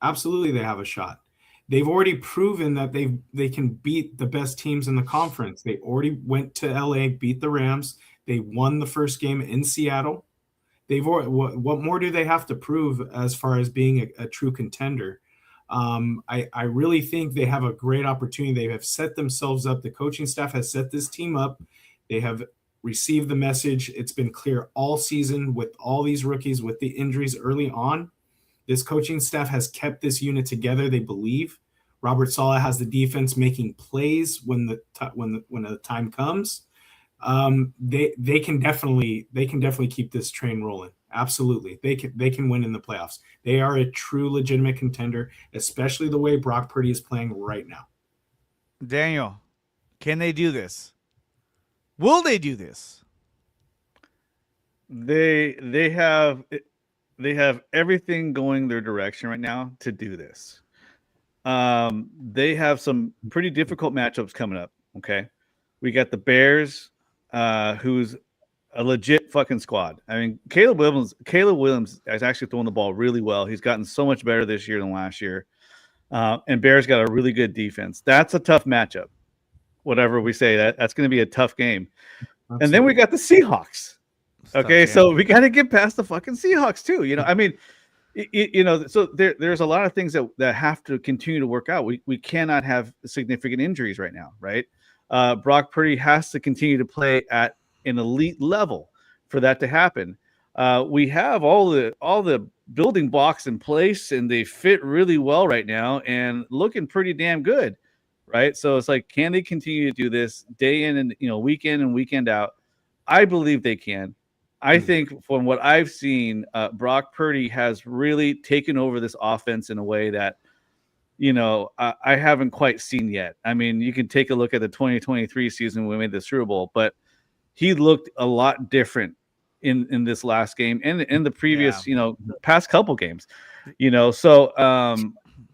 Absolutely, they have a shot. They've already proven that they can beat the best teams in the conference. They already went to LA, beat the Rams. They won the first game in Seattle. What more do they have to prove as far as being a true contender? I really think they have a great opportunity. They have set themselves up. The coaching staff has set this team up. They have received the message. It's been clear all season with all these rookies, with the injuries early on. This coaching staff has kept this unit together. They believe Robert Saleh has the defense making plays when the time comes. They can definitely keep this train rolling. Absolutely, they can win in the playoffs. They are a true legitimate contender, especially the way Brock Purdy is playing right now. Daniel, can they do this? Will they do this? They have everything going their direction right now to do this. They have some pretty difficult matchups coming up. Okay, we got the Bears, who's a legit fucking squad. I mean, Caleb Williams is actually throwing the ball really well. He's gotten so much better this year than last year. And Bears got a really good defense. That's a tough matchup. Whatever we say, that's going to be a tough game. Absolutely. And then we got the Seahawks. Okay, so we got to get past the fucking Seahawks too. I mean, so there's a lot of things that have to continue to work out. We cannot have significant injuries right now, right? Brock Purdy has to continue to play at an elite level for that to happen. We have all the building blocks in place, and they fit really well right now and looking pretty damn good, right? So it's like, can they continue to do this day in and week in and weekend out? I believe they can. I think from what I've seen, Brock Purdy has really taken over this offense in a way that, I haven't quite seen yet. I mean, you can take a look at the 2023 season when we made the Super Bowl, but he looked a lot different in this last game and in the previous, past couple games, So,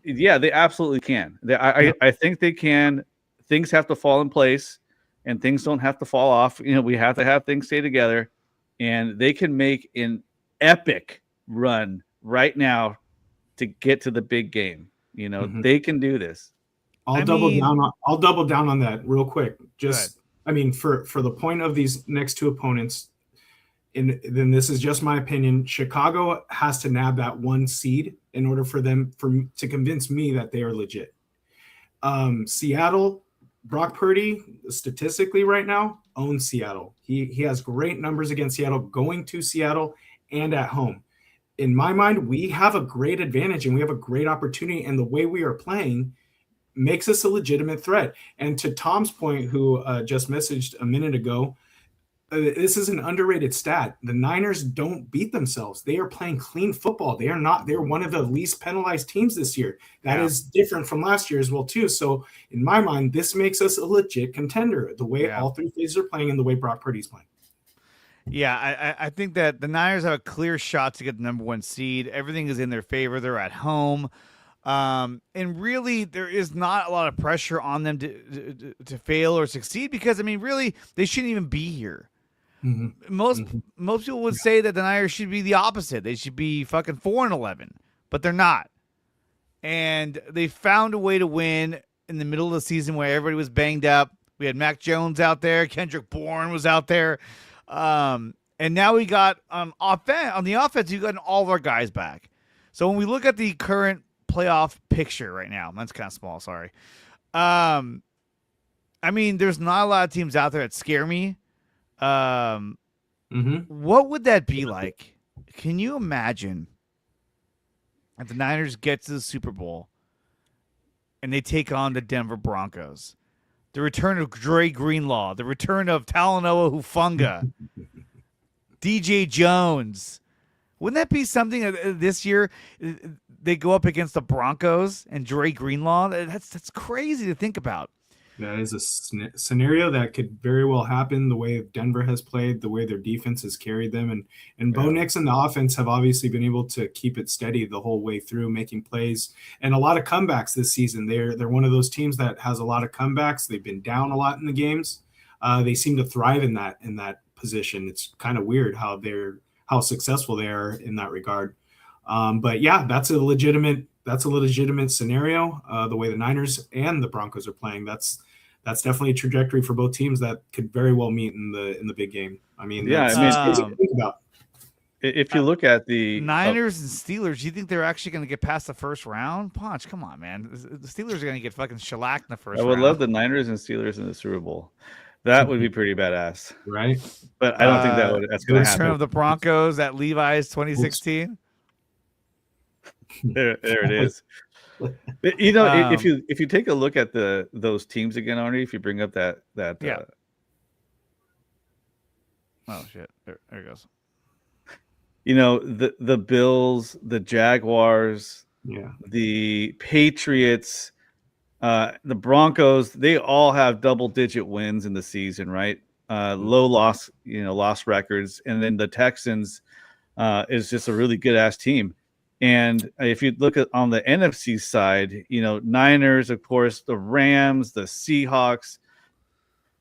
they absolutely can. I think they can. Things have to fall in place, and things don't have to fall off. We have to have things stay together. And they can make an epic run right now to get to the big game. They can do this. I'll double down on that real quick. For the point of these next 2 opponents, and then this is just my opinion, Chicago has to nab that 1 seed in order for to convince me that they are legit. Seattle, Brock Purdy, statistically right now, owns Seattle. He has great numbers against Seattle, going to Seattle and at home. In my mind, we have a great advantage and we have a great opportunity, and the way we are playing makes us a legitimate threat. And to Tom's point, who just messaged a minute ago, this is an underrated stat. The Niners don't beat themselves. They are playing clean football. They're one of the least penalized teams this year. That is different from last year as well, too. So in my mind, this makes us a legit contender, the way all 3 phases are playing and the way Brock Purdy's playing. Yeah, I think that the Niners have a clear shot to get the number 1 seed. Everything is in their favor. They're at home. And really, there is not a lot of pressure on them to fail or succeed because, I mean, really, they shouldn't even be here. Mm-hmm. Most people would say that the Niners should be the opposite. They should be fucking 4-11, but they're not. And they found a way to win in the middle of the season where everybody was banged up. We had Mac Jones out there. Kendrick Bourne was out there. And now we got on the offense, you got all of our guys back. So when we look at the current playoff picture right now, that's kind of small, sorry. I mean, there's not a lot of teams out there that scare me. What would that be like? Can you imagine if the Niners get to the Super Bowl and they take on the Denver Broncos? The return of Dre Greenlaw, the return of Talanoa Hufanga, DJ Jones. Wouldn't that be something this year? They go up against the Broncos and Dre Greenlaw. That's crazy to think about. That is a scenario that could very well happen. The way Denver has played, the way their defense has carried them, and Bo Nix and the offense have obviously been able to keep it steady the whole way through, making plays and a lot of comebacks this season. They're one of those teams that has a lot of comebacks. They've been down a lot in the games. They seem to thrive in that position. It's kind of weird how successful they are in that regard. But yeah, that's a legitimate scenario. The way the Niners and the Broncos are playing, that's definitely a trajectory for both teams that could very well meet in the big game. I mean, yeah, think about. If you look at the Niners and Steelers, do you think they're actually going to get past the first round? Ponch, come on, man. The Steelers are going to get fucking shellacked in the first round. I would love the Niners and Steelers in the Super Bowl. That would be pretty badass, right? But I don't think that's going to happen. Return of the Broncos at Levi's 2016. There it is. You know, if you take a look at those teams again, Arnie, if you bring up that yeah. Oh shit! There it goes. You know, the Bills, the Jaguars, the Patriots, the Broncos, they all have double-digit wins in the season, right? Low loss records, and then the Texans is just a really good-ass team. And if you look at on the NFC side, you know, Niners, of course, the Rams, the Seahawks.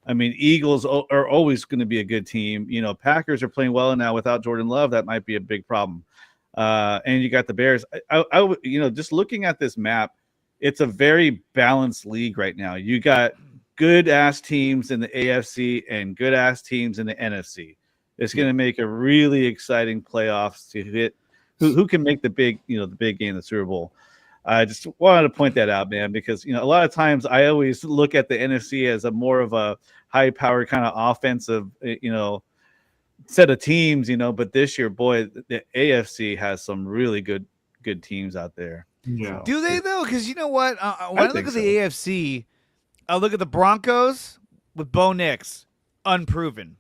I mean, Eagles are always going to be a good team. You know, Packers are playing well now without Jordan Love. That might be a big problem. And you got the Bears. I just looking at this map, it's a very balanced league right now. You got good-ass teams in the AFC and good-ass teams in the NFC. It's going to make a really exciting playoffs to hit. Who can make the big game, the Super Bowl? I just wanted to point that out, man, because, you know, a lot of times I always look at the NFC as a more of a high-powered kind of offensive, set of teams, but this year, boy, the AFC has some really good teams out there. Yeah. Do they, though? Because you know what? When I look at the AFC, I look at the Broncos with Bo Nix, unproven.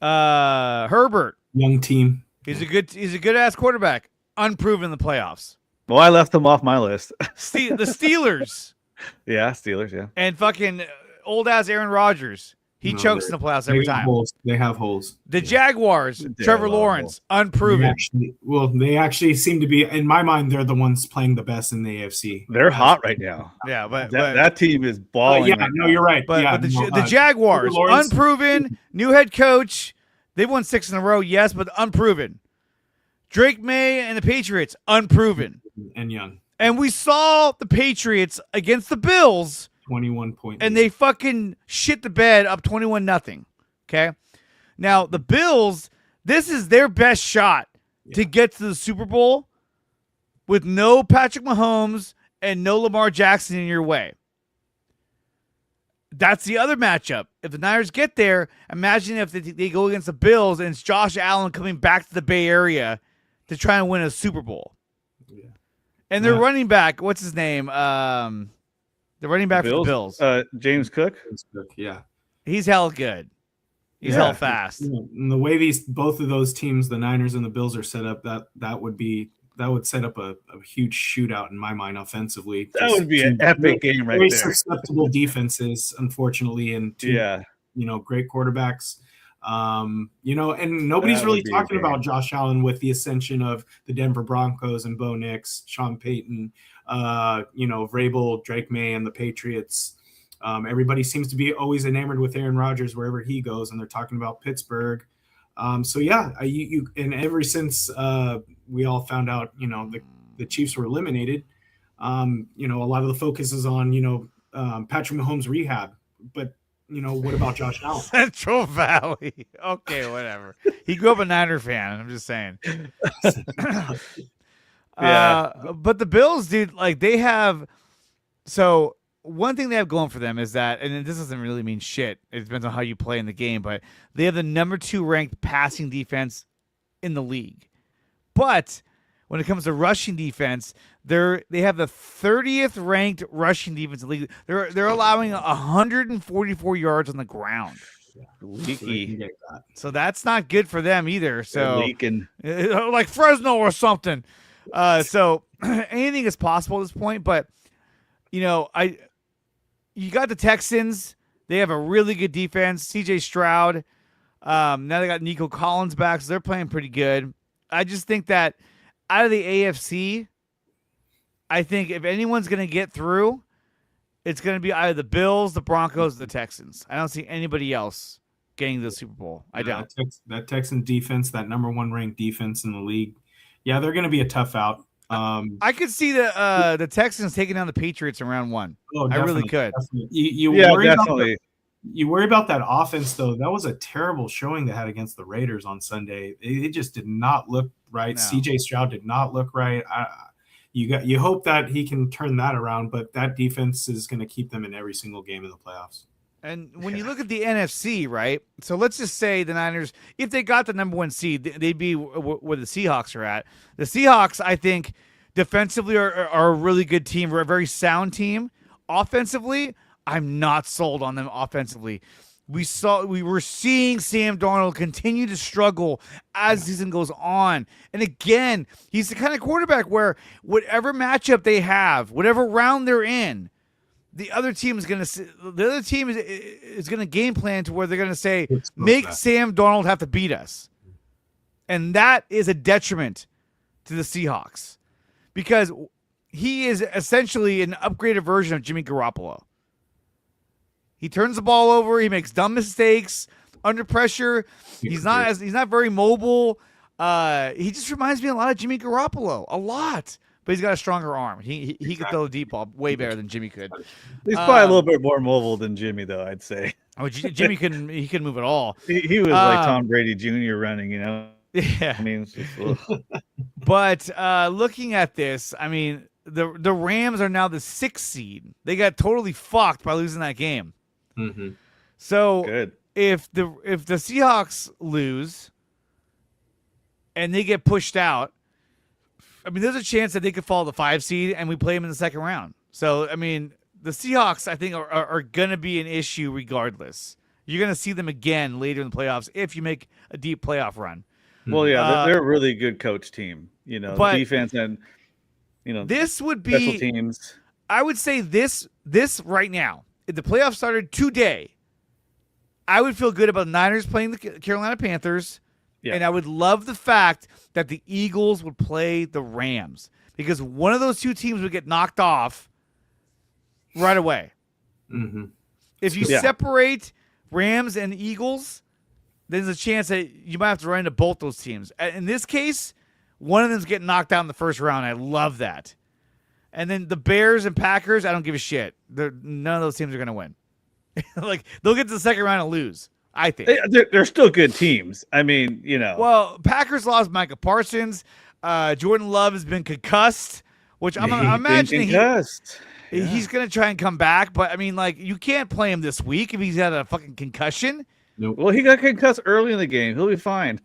Herbert, young team. He's a good ass quarterback. Unproven in the playoffs. Well, I left them off my list. The Steelers. Yeah, Steelers, yeah. And fucking old ass Aaron Rodgers. He chokes in the playoffs every time. They have holes. The Jaguars, Trevor Lawrence, unproven. They actually seem to be, in my mind, they're the ones playing the best in the AFC. They're hot right now. Yeah, but that team is balling. You're right. But the Jaguars, unproven, new head coach. They've won 6 in a row, yes, but unproven. Drake May and the Patriots, unproven. And young. And we saw the Patriots against the Bills. 21 points. And they fucking shit the bed up 21-0. Okay? Now, the Bills, this is their best shot to get to the Super Bowl with no Patrick Mahomes and no Lamar Jackson in your way. That's the other matchup. If the Niners get there, imagine if they go against the Bills and it's Josh Allen coming back to the Bay Area to try and win a Super Bowl. Yeah. And their running back, what's his name? The running back for the Bills. James Cook. Yeah. He's hella good. He's hella fast. And the way both of those teams, the Niners and the Bills, are set up, that would set up a huge shootout in my mind offensively. That would be an epic game right there. Very susceptible defenses, unfortunately, and great quarterbacks. And nobody's That really would be a talking game. about Josh Allen with the ascension of the Denver Broncos and Bo Nix, Sean Payton, Vrabel, Drake May, and the Patriots. Everybody seems to be always enamored with Aaron Rodgers wherever he goes, and they're talking about Pittsburgh. And ever since we all found out, the Chiefs were eliminated, a lot of the focus is on, Patrick Mahomes rehab. But, what about Josh Allen? Central Valley. Okay, whatever. He grew up a Niner fan. I'm just saying. Yeah. But the Bills, dude, like they have. So one thing they have going for them is that, and this doesn't really mean shit. It depends on how you play in the game, but they have the number 2 ranked passing defense in the league. But when it comes to rushing defense, they have the 30th ranked rushing defense in the league. They're allowing 144 yards on the ground. Leaky. So that's not good for them either. So Leaking. like Fresno or something. So anything is possible at this point, but you got the Texans. They have a really good defense. CJ Stroud. Now they got Nico Collins back, so they're playing pretty good. I just think that out of the AFC, I think if anyone's going to get through, it's going to be either the Bills, the Broncos, the Texans. I don't see anybody else getting to the Super Bowl. I don't. That Texan defense, that number 1 ranked defense in the league, yeah, they're going to be a tough out. I could see the Texans taking down the Patriots in round 1. Oh, I really could. Definitely. You worry about that offense, though. That was a terrible showing they had against the Raiders on Sunday. It just did not look right. No. CJ Stroud did not look right. You hope that he can turn that around, but that defense is going to keep them in every single game of the playoffs. And when you look at the NFC, right? So let's just say the Niners, if they got the number 1 seed, they'd be where the Seahawks are at. The Seahawks, I think, defensively are a really good team. We're a very sound team. Offensively, I'm not sold on them offensively. We were seeing Sam Darnold continue to struggle as the season goes on. And again, he's the kind of quarterback where whatever matchup they have, whatever round they're in, the other team is gonna game plan to where they're gonna say, make Sam Darnold have to beat us. And that is a detriment to the Seahawks. Because he is essentially an upgraded version of Jimmy Garoppolo. He turns the ball over. He makes dumb mistakes under pressure. He's not very mobile. He just reminds me a lot of Jimmy Garoppolo, a lot. But he's got a stronger arm. He could throw the deep ball way better than Jimmy could. He's probably a little bit more mobile than Jimmy, though. I'd say. Oh, Jimmy couldn't move at all. He was like Tom Brady Jr. running, Yeah. I mean, it's just, but looking at this, I mean, the Rams are now the 6th seed. They got totally fucked by losing that game. Mm-hmm. So good. If the Seahawks lose and they get pushed out, I mean, there's a chance that they could fall the 5 seed and we play them in the second round. So, I mean, the Seahawks, I think, are going to be an issue regardless. You're going to see them again later in the playoffs if you make a deep playoff run. Well, yeah, they're a really good coach team. But defense and this would be special teams. I would say this right now. If the playoffs started today, I would feel good about the Niners playing the Carolina Panthers. Yeah. And I would love the fact that the Eagles would play the Rams because one of those 2 teams would get knocked off right away. Mm-hmm. If you separate Rams and Eagles, there's a chance that you might have to run into both those teams. In this case, one of them's getting knocked out in the first round. I love that. And then the Bears and Packers, I don't give a shit. None of those teams are going to win. Like, they'll get to the second round and lose. I think they're still good teams. I mean, Well, Packers lost Micah Parsons. Jordan Love has been concussed, which I'm imagining he's going to try and come back. But I mean, like, you can't play him this week if he's had a fucking concussion. Nope. Well, he got concussed early in the game. He'll be fine.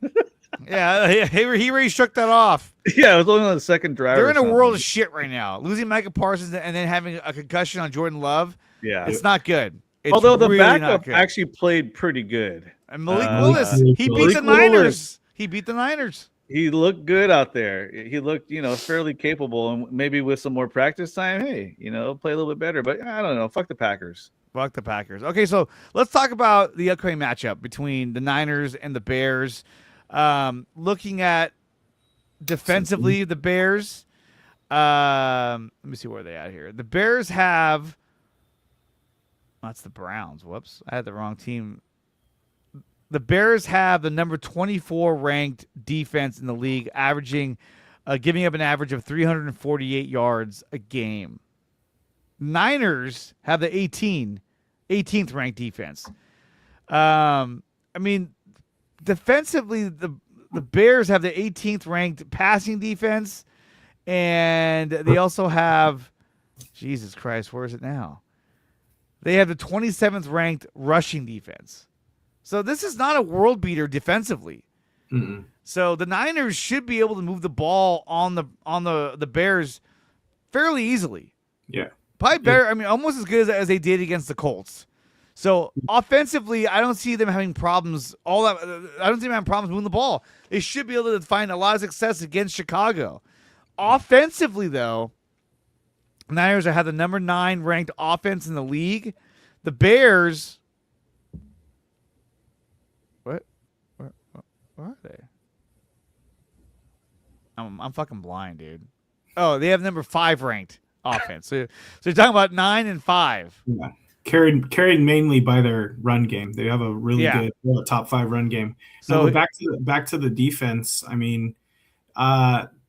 Yeah, he already shook that off. Yeah, it was only on the second drive. They're in a world of shit right now. Losing Micah Parsons and then having a concussion on Jordan Love. Yeah, it's not good. It's although the really backup actually played pretty good. And Malik Willis, he beat the Niners. He beat the Niners. he looked good out there. He looked, fairly capable, and maybe with some more practice time, hey, play a little bit better. But I don't know. Fuck the Packers. Fuck the Packers. Okay, so let's talk about the upcoming matchup between the Niners and the Bears. Looking at defensively, the Bears. Let me see where they at here. The Bears have. That's the Browns. Whoops, I had the wrong team. The Bears have the number 24 ranked defense in the league, giving up an average of 348 yards a game. Niners have the 18th ranked defense. Defensively, the Bears have the 18th ranked passing defense, and they also have, Jesus Christ, where is it now? They have the 27th ranked rushing defense. So this is not a world beater defensively. Mm-mm. So the Niners should be able to move the ball on the Bears fairly easily. Yeah. Probably better. Almost as good as they did against the Colts. So offensively, I don't see them having problems. I don't see them having problems moving the ball. They should be able to find a lot of success against Chicago. Offensively, though, Niners have the number 9 ranked offense in the league. The Bears. What? Where are they? I'm fucking blind, dude. Oh, they have number 5 ranked offense. So you're talking about 9 and 5. Yeah. Carried mainly by their run game. They have a really good top 5 run game. So back to the defense.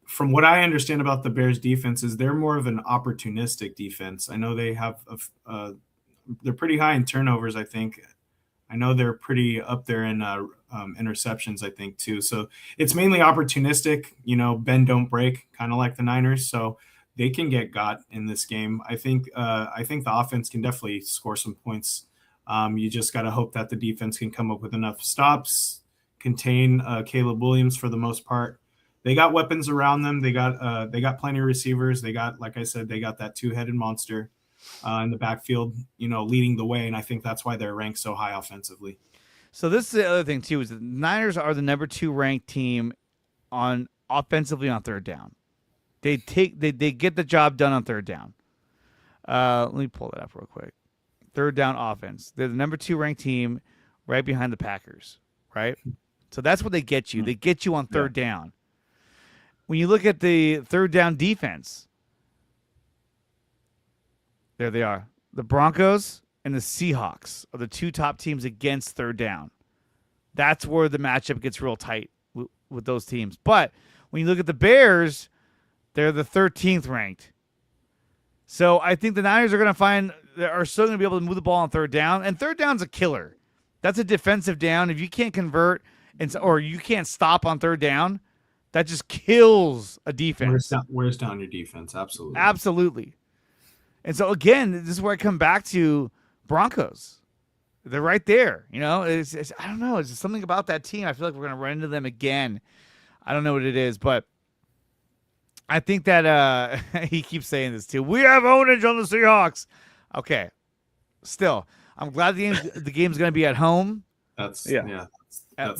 From what I understand about the Bears defense is they're more of an opportunistic defense. I know they have they're pretty high in turnovers, I think. I know they're pretty up there in interceptions, I think, too. So it's mainly opportunistic, bend, don't break, kind of like the Niners. So they can get got in this game. I think the offense can definitely score some points. You just got to hope that the defense can come up with enough stops, contain Caleb Williams for the most part. They got weapons around them. They got plenty of receivers. They got, like I said, they got that 2-headed monster in the backfield, leading the way. And I think that's why they're ranked so high offensively. So this is the other thing too, is the Niners are the number 2 ranked team on offensively on third down. They get the job done on third down. Let me pull that up real quick. Third down offense. They're the number 2 ranked team right behind the Packers, right? So that's what they get you. They get you on third down. When you look at the third down defense, there they are. The Broncos and the Seahawks are the 2 top teams against third down. That's where the matchup gets real tight with those teams. But when you look at the Bears, they're the 13th ranked. So I think the Niners are still going to be able to move the ball on third down. And third down's a killer. That's a defensive down. If you can't convert or you can't stop on third down, that just kills a defense. Wears down your defense. Absolutely. Absolutely. And so, again, this is where I come back to Broncos. They're right there. It's I don't know. It's just something about that team. I feel like we're going to run into them again. I don't know what it is, but I think that he keeps saying this too. We have ownage on the Seahawks. Okay. Still, I'm glad the game's going to be at home. But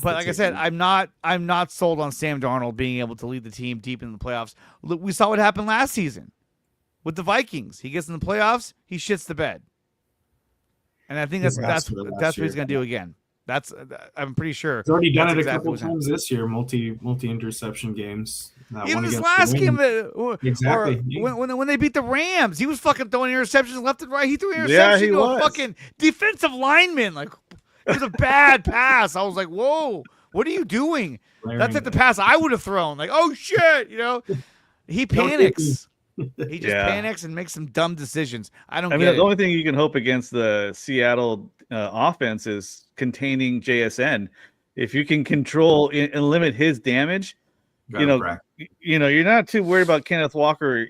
like I said, I'm not sold on Sam Darnold being able to lead the team deep in the playoffs. Look, we saw what happened last season with the Vikings. He gets in the playoffs, he shits the bed, and I think that's what he's going to do again. I'm pretty sure he's already done it a couple times this year. Multi interception games. Even this last game, exactly. When they beat the Rams, he was fucking throwing interceptions left and right. He threw an interception to a fucking defensive lineman. Like, it was a bad pass. I was like, whoa, what are you doing? That's like the pass I would have thrown. Like, oh shit, he panics. He just panics and makes some dumb decisions. I mean, the only thing you can hope against the Seattle offense is containing JSN. If you can control and limit his damage, you're not too worried about Kenneth Walker,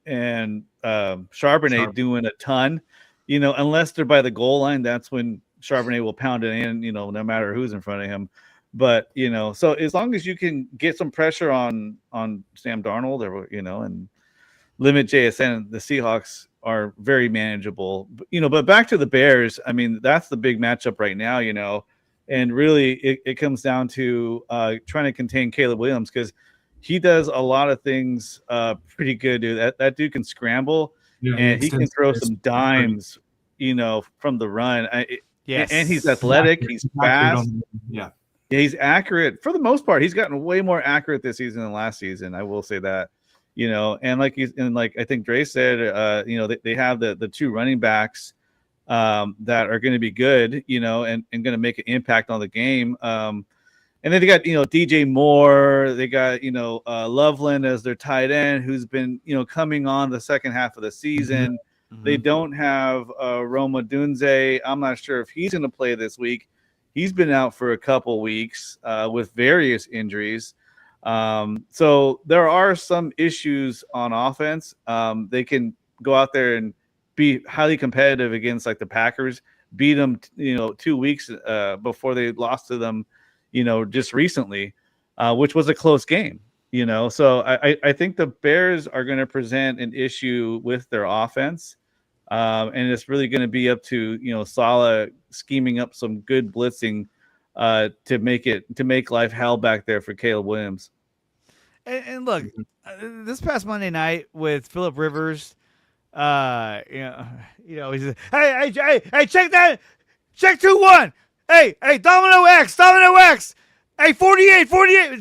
and Charbonnet doing a ton, unless they're by the goal line. That's when Charbonnet will pound it in, no matter who's in front of him. But, so as long as you can get some pressure on Sam Darnold, and limit JSN, the Seahawks are very manageable. But back to the Bears, I mean, that's the big matchup right now, And really, it comes down to trying to contain Caleb Williams because he does a lot of things pretty good, dude. That dude can scramble, and he can throw some dimes, from the run. And he's athletic. He's fast. Yeah, he's accurate for the most part. He's gotten way more accurate this season than last season. I will say that. And like I think Dre said, they have the two running backs that are going to be good, and going to make an impact on the game. And then they got, DJ Moore. They got, Loveland as their tight end, who's been, coming on the second half of the season. Mm-hmm. They don't have Roma Dunze. I'm not sure if he's going to play this week. He's been out for a couple weeks with various injuries. So there are some issues on offense. They can go out there and be highly competitive against like the Packers, beat them, 2 weeks before they lost to them, just recently, which was a close game, So I think the Bears are going to present an issue with their offense. And it's really going to be up to, Saleh scheming up some good blitzing to make life hell back there for Caleb Williams. And look, this past Monday night with Phillip Rivers, he's hey, check that, check 2-1. Hey, Domino X, hey, 48.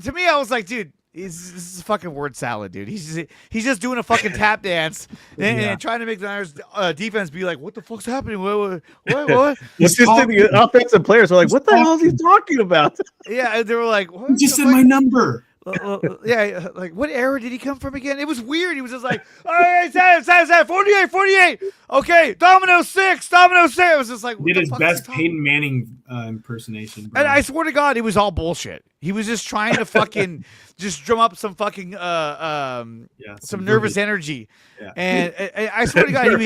To me, I was like, dude, this is fucking word salad, dude. He's just doing a fucking tap dance and trying to make the Niners defense be like, what the fuck's happening? What? It's just the offensive players are like, what the hell is he talking about? Yeah, they were like, what? He just said my number. Yeah, like what era did he come from again? It was weird. He was just like, all right, 48. Okay, Domino 6. It was just like, did his best Peyton Manning impersonation, bro. And I swear to God, it was all bullshit. He was just trying to fucking just drum up some fucking some nervous energy. Yeah. And I swear to God,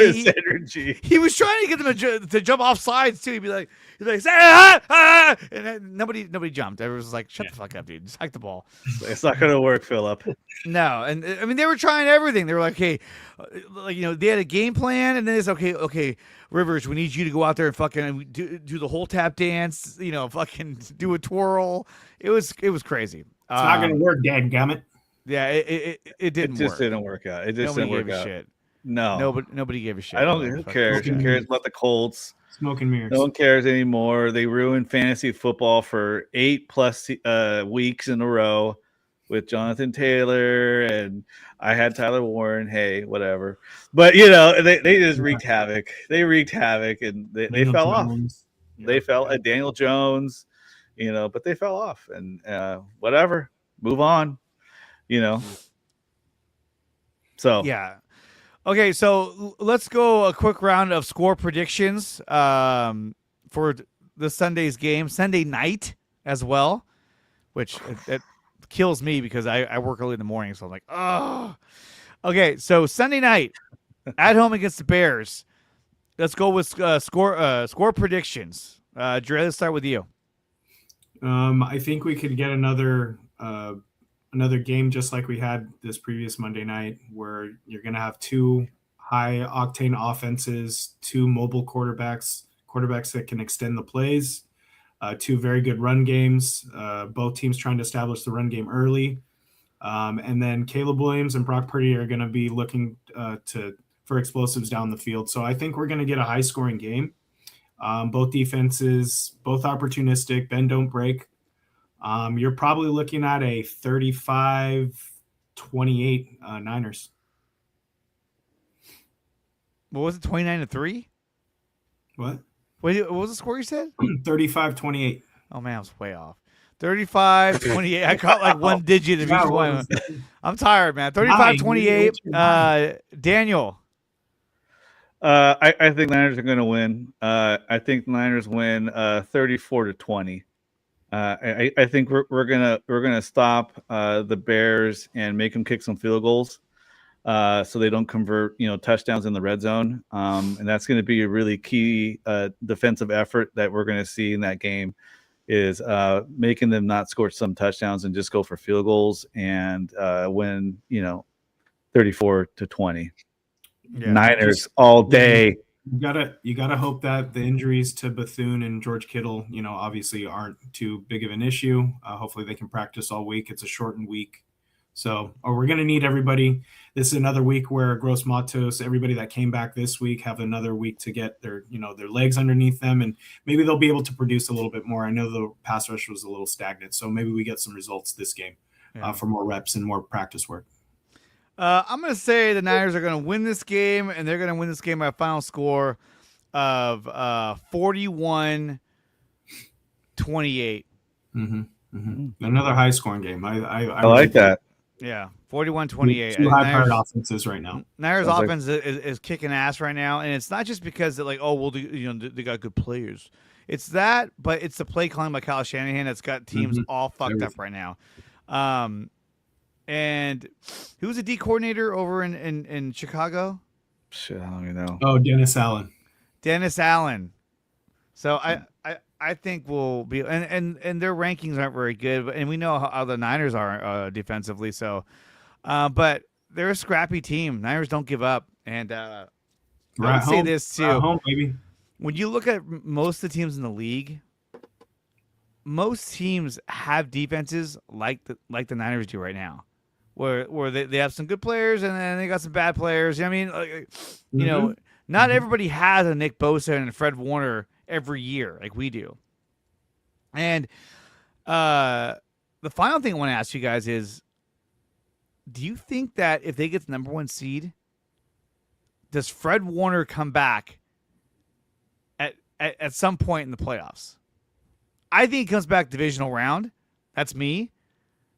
he was trying to get them to jump off sides too. He'd be like, and then nobody jumped. Everyone was like, shut the fuck up, dude. Just hike the ball. It's not gonna work, Phillip. No, and I mean they were trying everything. They were like, hey, they had a game plan, and then it's okay, Rivers, we need you to go out there and fucking do the whole tap dance. Fucking do a twirl. It was crazy. It's not gonna work, dadgummit. Yeah, it didn't. It just didn't work out. It just didn't work out. Shit. No, nobody gave a shit. I don't. Who cares? Who cares about the Colts? Smoke and mirrors. No one cares anymore. They ruined fantasy football for 8+ weeks in a row with Jonathan Taylor, and I had Tyler Warren. Hey, whatever. But they just wreaked havoc. They wreaked havoc, and they fell off. Yeah. They fell at Daniel Jones, but they fell off, and whatever. Move on. So yeah. Okay, so let's go a quick round of score predictions for the Sunday's game, Sunday night as well, which it kills me because I work early in the morning, so I'm like, oh. Okay, so Sunday night at home against the Bears. Let's go with score predictions. Dre, let's start with you. I think we could get another game just like we had this previous Monday night, where you're going to have two high octane offenses, two mobile quarterbacks that can extend the plays, two very good run games, both teams trying to establish the run game early. And then Caleb Williams and Brock Purdy are going to be looking for explosives down the field. So I think we're going to get a high scoring game. Both defenses, both opportunistic, bend, don't break. You're probably looking at a 35-28 Niners. What was it, 29-3? What? Wait, what was the score you said? 35-28. Oh, man, I was way off. 35-28. I caught like one digit of each one. I'm tired, man. 35-28. Daniel. I think Niners are going to win. I think the Niners win 34-20. I think we're gonna stop the Bears and make them kick some field goals, so they don't convert touchdowns in the red zone. And that's going to be a really key defensive effort that we're going to see in that game, is making them not score some touchdowns and just go for field goals and win 34-20. Yeah. Niners all day. You gotta hope that the injuries to Bethune and George Kittle, obviously aren't too big of an issue. Hopefully they can practice all week. It's a shortened week. So we're going to need everybody. This is another week where Gross Matos, everybody that came back this week, have another week to get their legs underneath them, and maybe they'll be able to produce a little bit more. I know the pass rush was a little stagnant, so maybe we get some results this game for more reps and more practice work. I'm going to say the Niners are going to win this game, and they're going to win this game by a final score of 41-28. Another high-scoring game. I like that. Yeah, 41-28. Two high-powered offenses right now. Niners offense is kicking ass right now, and it's not just because they're they got good players. It's that, but it's the play calling by Kyle Shanahan that's got teams all fucked up right now. And who was the D coordinator over in Chicago? Shit, I don't even know. Oh, Dennis Allen. Dennis Allen. So I think we'll be and their rankings aren't very good, and we know how the Niners are defensively. So, but they're a scrappy team. Niners don't give up, and I would say this too. Home, baby. When you look at most of the teams in the league, most teams have defenses like the Niners do right now, where they have some good players and then they got some bad players. I mean, not everybody has a Nick Bosa and a Fred Warner every year like we do. And the final thing I want to ask you guys is, do you think that if they get the number 1 seed, does Fred Warner come back at some point in the playoffs? I think he comes back divisional round. That's me.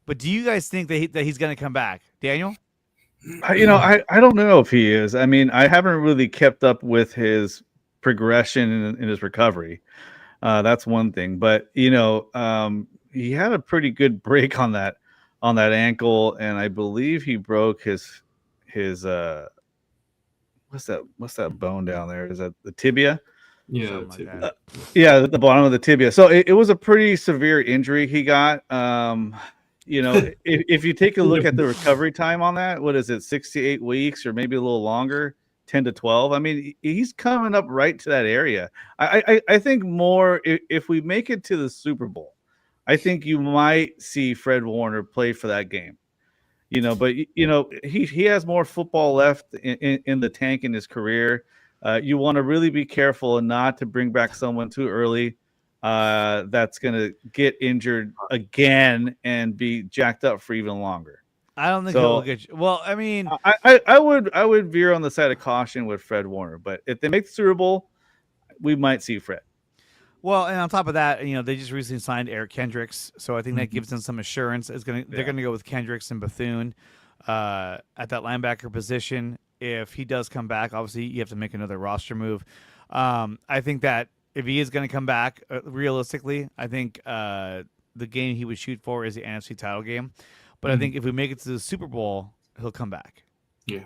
But do you guys think that he's going to come back? Daniel? I don't know if he is. I mean, I haven't really kept up with his progression in his recovery. That's one thing. But, he had a pretty good break on that ankle, and I believe he broke his what's that bone down there? Is that the tibia? Yeah, the bottom of the tibia. So it was a pretty severe injury he got. If you take a look at the recovery time on that, what is it, 6 to 8 weeks or maybe a little longer, 10 to 12? I mean, he's coming up right to that area. I think more if we make it to the Super Bowl, I think you might see Fred Warner play for that game. But he has more football left in the tank in his career. You want to really be careful and not to bring back someone too early that's going to get injured again and be jacked up for even longer. I don't think he'll get. Well, I mean, I would veer on the side of caution with Fred Warner, but if they make the Super Bowl, we might see Fred. Well, and on top of that, they just recently signed Eric Kendricks, so I think that gives them some assurance. They're going to go with Kendricks and Bethune at that linebacker position. If he does come back, obviously you have to make another roster move. I think that if he is going to come back, realistically, I think the game he would shoot for is the NFC title game. But I think if we make it to the Super Bowl, he'll come back. Yeah.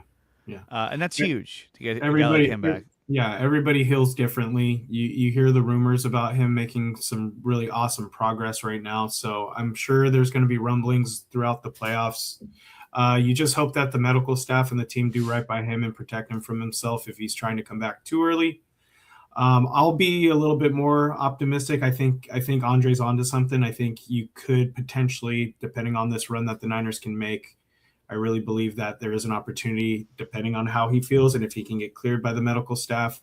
And that's huge to get everybody him back. Yeah, everybody heals differently. You hear the rumors about him making some really awesome progress right now. So I'm sure there's going to be rumblings throughout the playoffs. You just hope that the medical staff and the team do right by him and protect him from himself if he's trying to come back too early. I'll be a little bit more optimistic. I think Andre's onto something. I think you could potentially, depending on this run that the Niners can make, I really believe that there is an opportunity, depending on how he feels and if he can get cleared by the medical staff,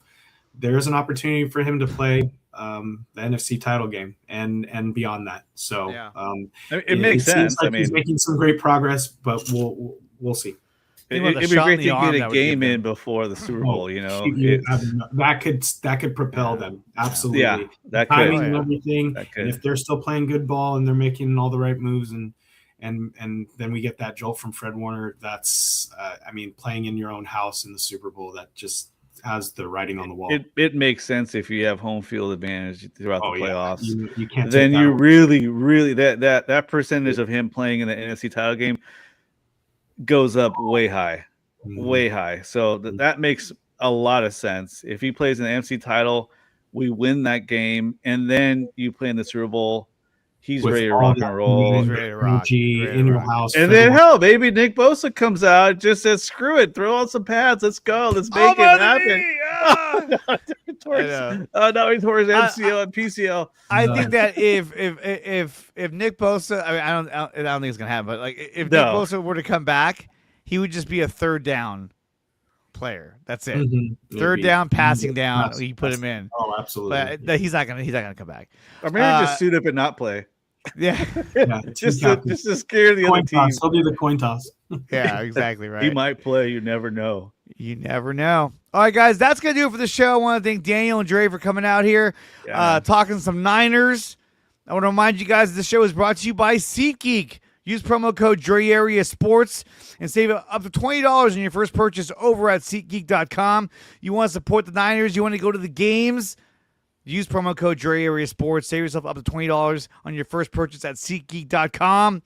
there is an opportunity for him to play the NFC title game and beyond that. So it makes sense. Seems like he's making some great progress, but we'll see. It'd be great to get a game in before the Super Bowl. That could propel them. Absolutely. Yeah, that timing could. and everything. And if they're still playing good ball and they're making all the right moves and then we get that jolt from Fred Warner, that's playing in your own house in the Super Bowl, that just has the writing on the wall. It makes sense if you have home field advantage throughout the playoffs. You can't. Then you really that percentage of him playing in the NFC title game goes up way high. So that makes a lot of sense. If he plays in the NFC title, we win that game, and then you play in the Super Bowl. He's ready to rock and roll. He's ready to rock. In your house. And then, hell, maybe Nick Bosa comes out, just says, screw it, throw on some pads, let's go, let's make it happen. No, he tore his MCL and PCL. I think that if Nick Bosa, I mean, I don't think it's gonna happen, but like if Nick Bosa were to come back, he would just be a third down player. That's it. Mm-hmm. Third down, passing down. You put him in. Oh, absolutely. But he's not gonna come back. Or maybe just suit up and not play. Yeah. just to scare the other team. He'll do the coin toss. Yeah, exactly right. He might play. You never know. You never know. All right, guys, that's going to do it for the show. I want to thank Daniel and Dre for coming out here, talking some Niners. I want to remind you guys the show is brought to you by SeatGeek. Use promo code DreAreaSports and save up to $20 on your first purchase over at SeatGeek.com. You want to support the Niners, you want to go to the games, use promo code DreAreaSports. Save yourself up to $20 on your first purchase at SeatGeek.com.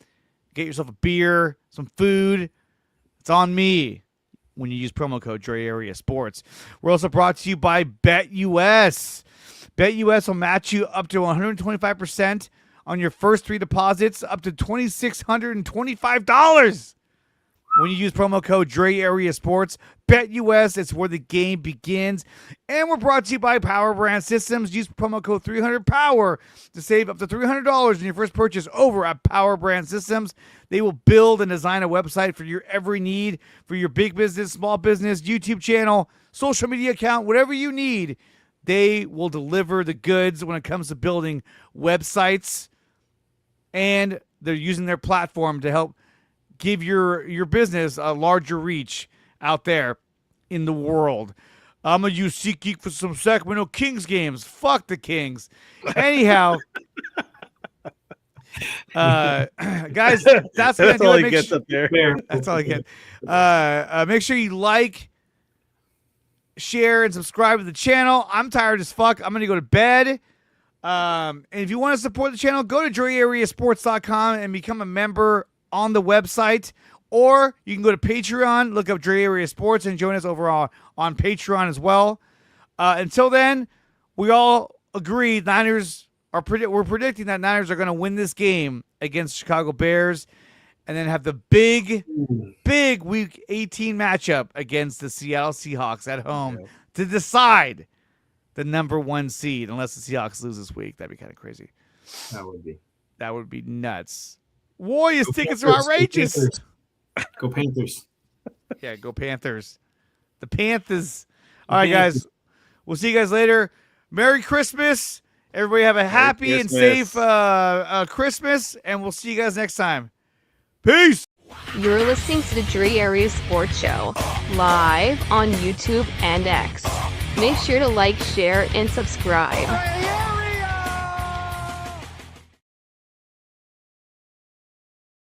Get yourself a beer, some food. It's on me when you use promo code DreAreaSports. We're also brought to you by BetUS. BetUS will match you up to 125% on your first 3 deposits, up to $2,625 when you use promo code DreAreaSports. BetUS, it's where the game begins. And we're brought to you by Power Brand Systems. Use promo code 300POWER to save up to $300 on your first purchase over at Power Brand Systems. They will build and design a website for your every need, for your big business, small business, YouTube channel, social media account, whatever you need. They will deliver the goods when it comes to building websites. And they're using their platform to help give your business a larger reach out there in the world. I'm going to use SeatGeek for some Sacramento Kings games. Fuck the Kings. Anyhow, guys, that's going to do all it. he gets up there. That's all I get. Make sure you like, share, and subscribe to the channel. I'm tired as fuck. I'm going to go to bed. And if you want to support the channel, go to DreAreaSports.com and become a member on the website. Or you can go to Patreon, look up Dre Area Sports, and join us over on Patreon as well. Until then, we all agree we're predicting that Niners are going to win this game against Chicago Bears, and then have the big Week 18 matchup against the Seattle Seahawks at home to decide the number 1 seed. Unless the Seahawks lose this week, that'd be kind of crazy. That would be nuts. Warriors tickets are outrageous. Go Panthers. Yeah, go Panthers. The Panthers. All right, guys. We'll see you guys later. Merry Christmas. Everybody have a happy and safe Christmas, and we'll see you guys next time. Peace. You're listening to the Dre Area Sports Show, live on YouTube and X. Make sure to like, share, and subscribe.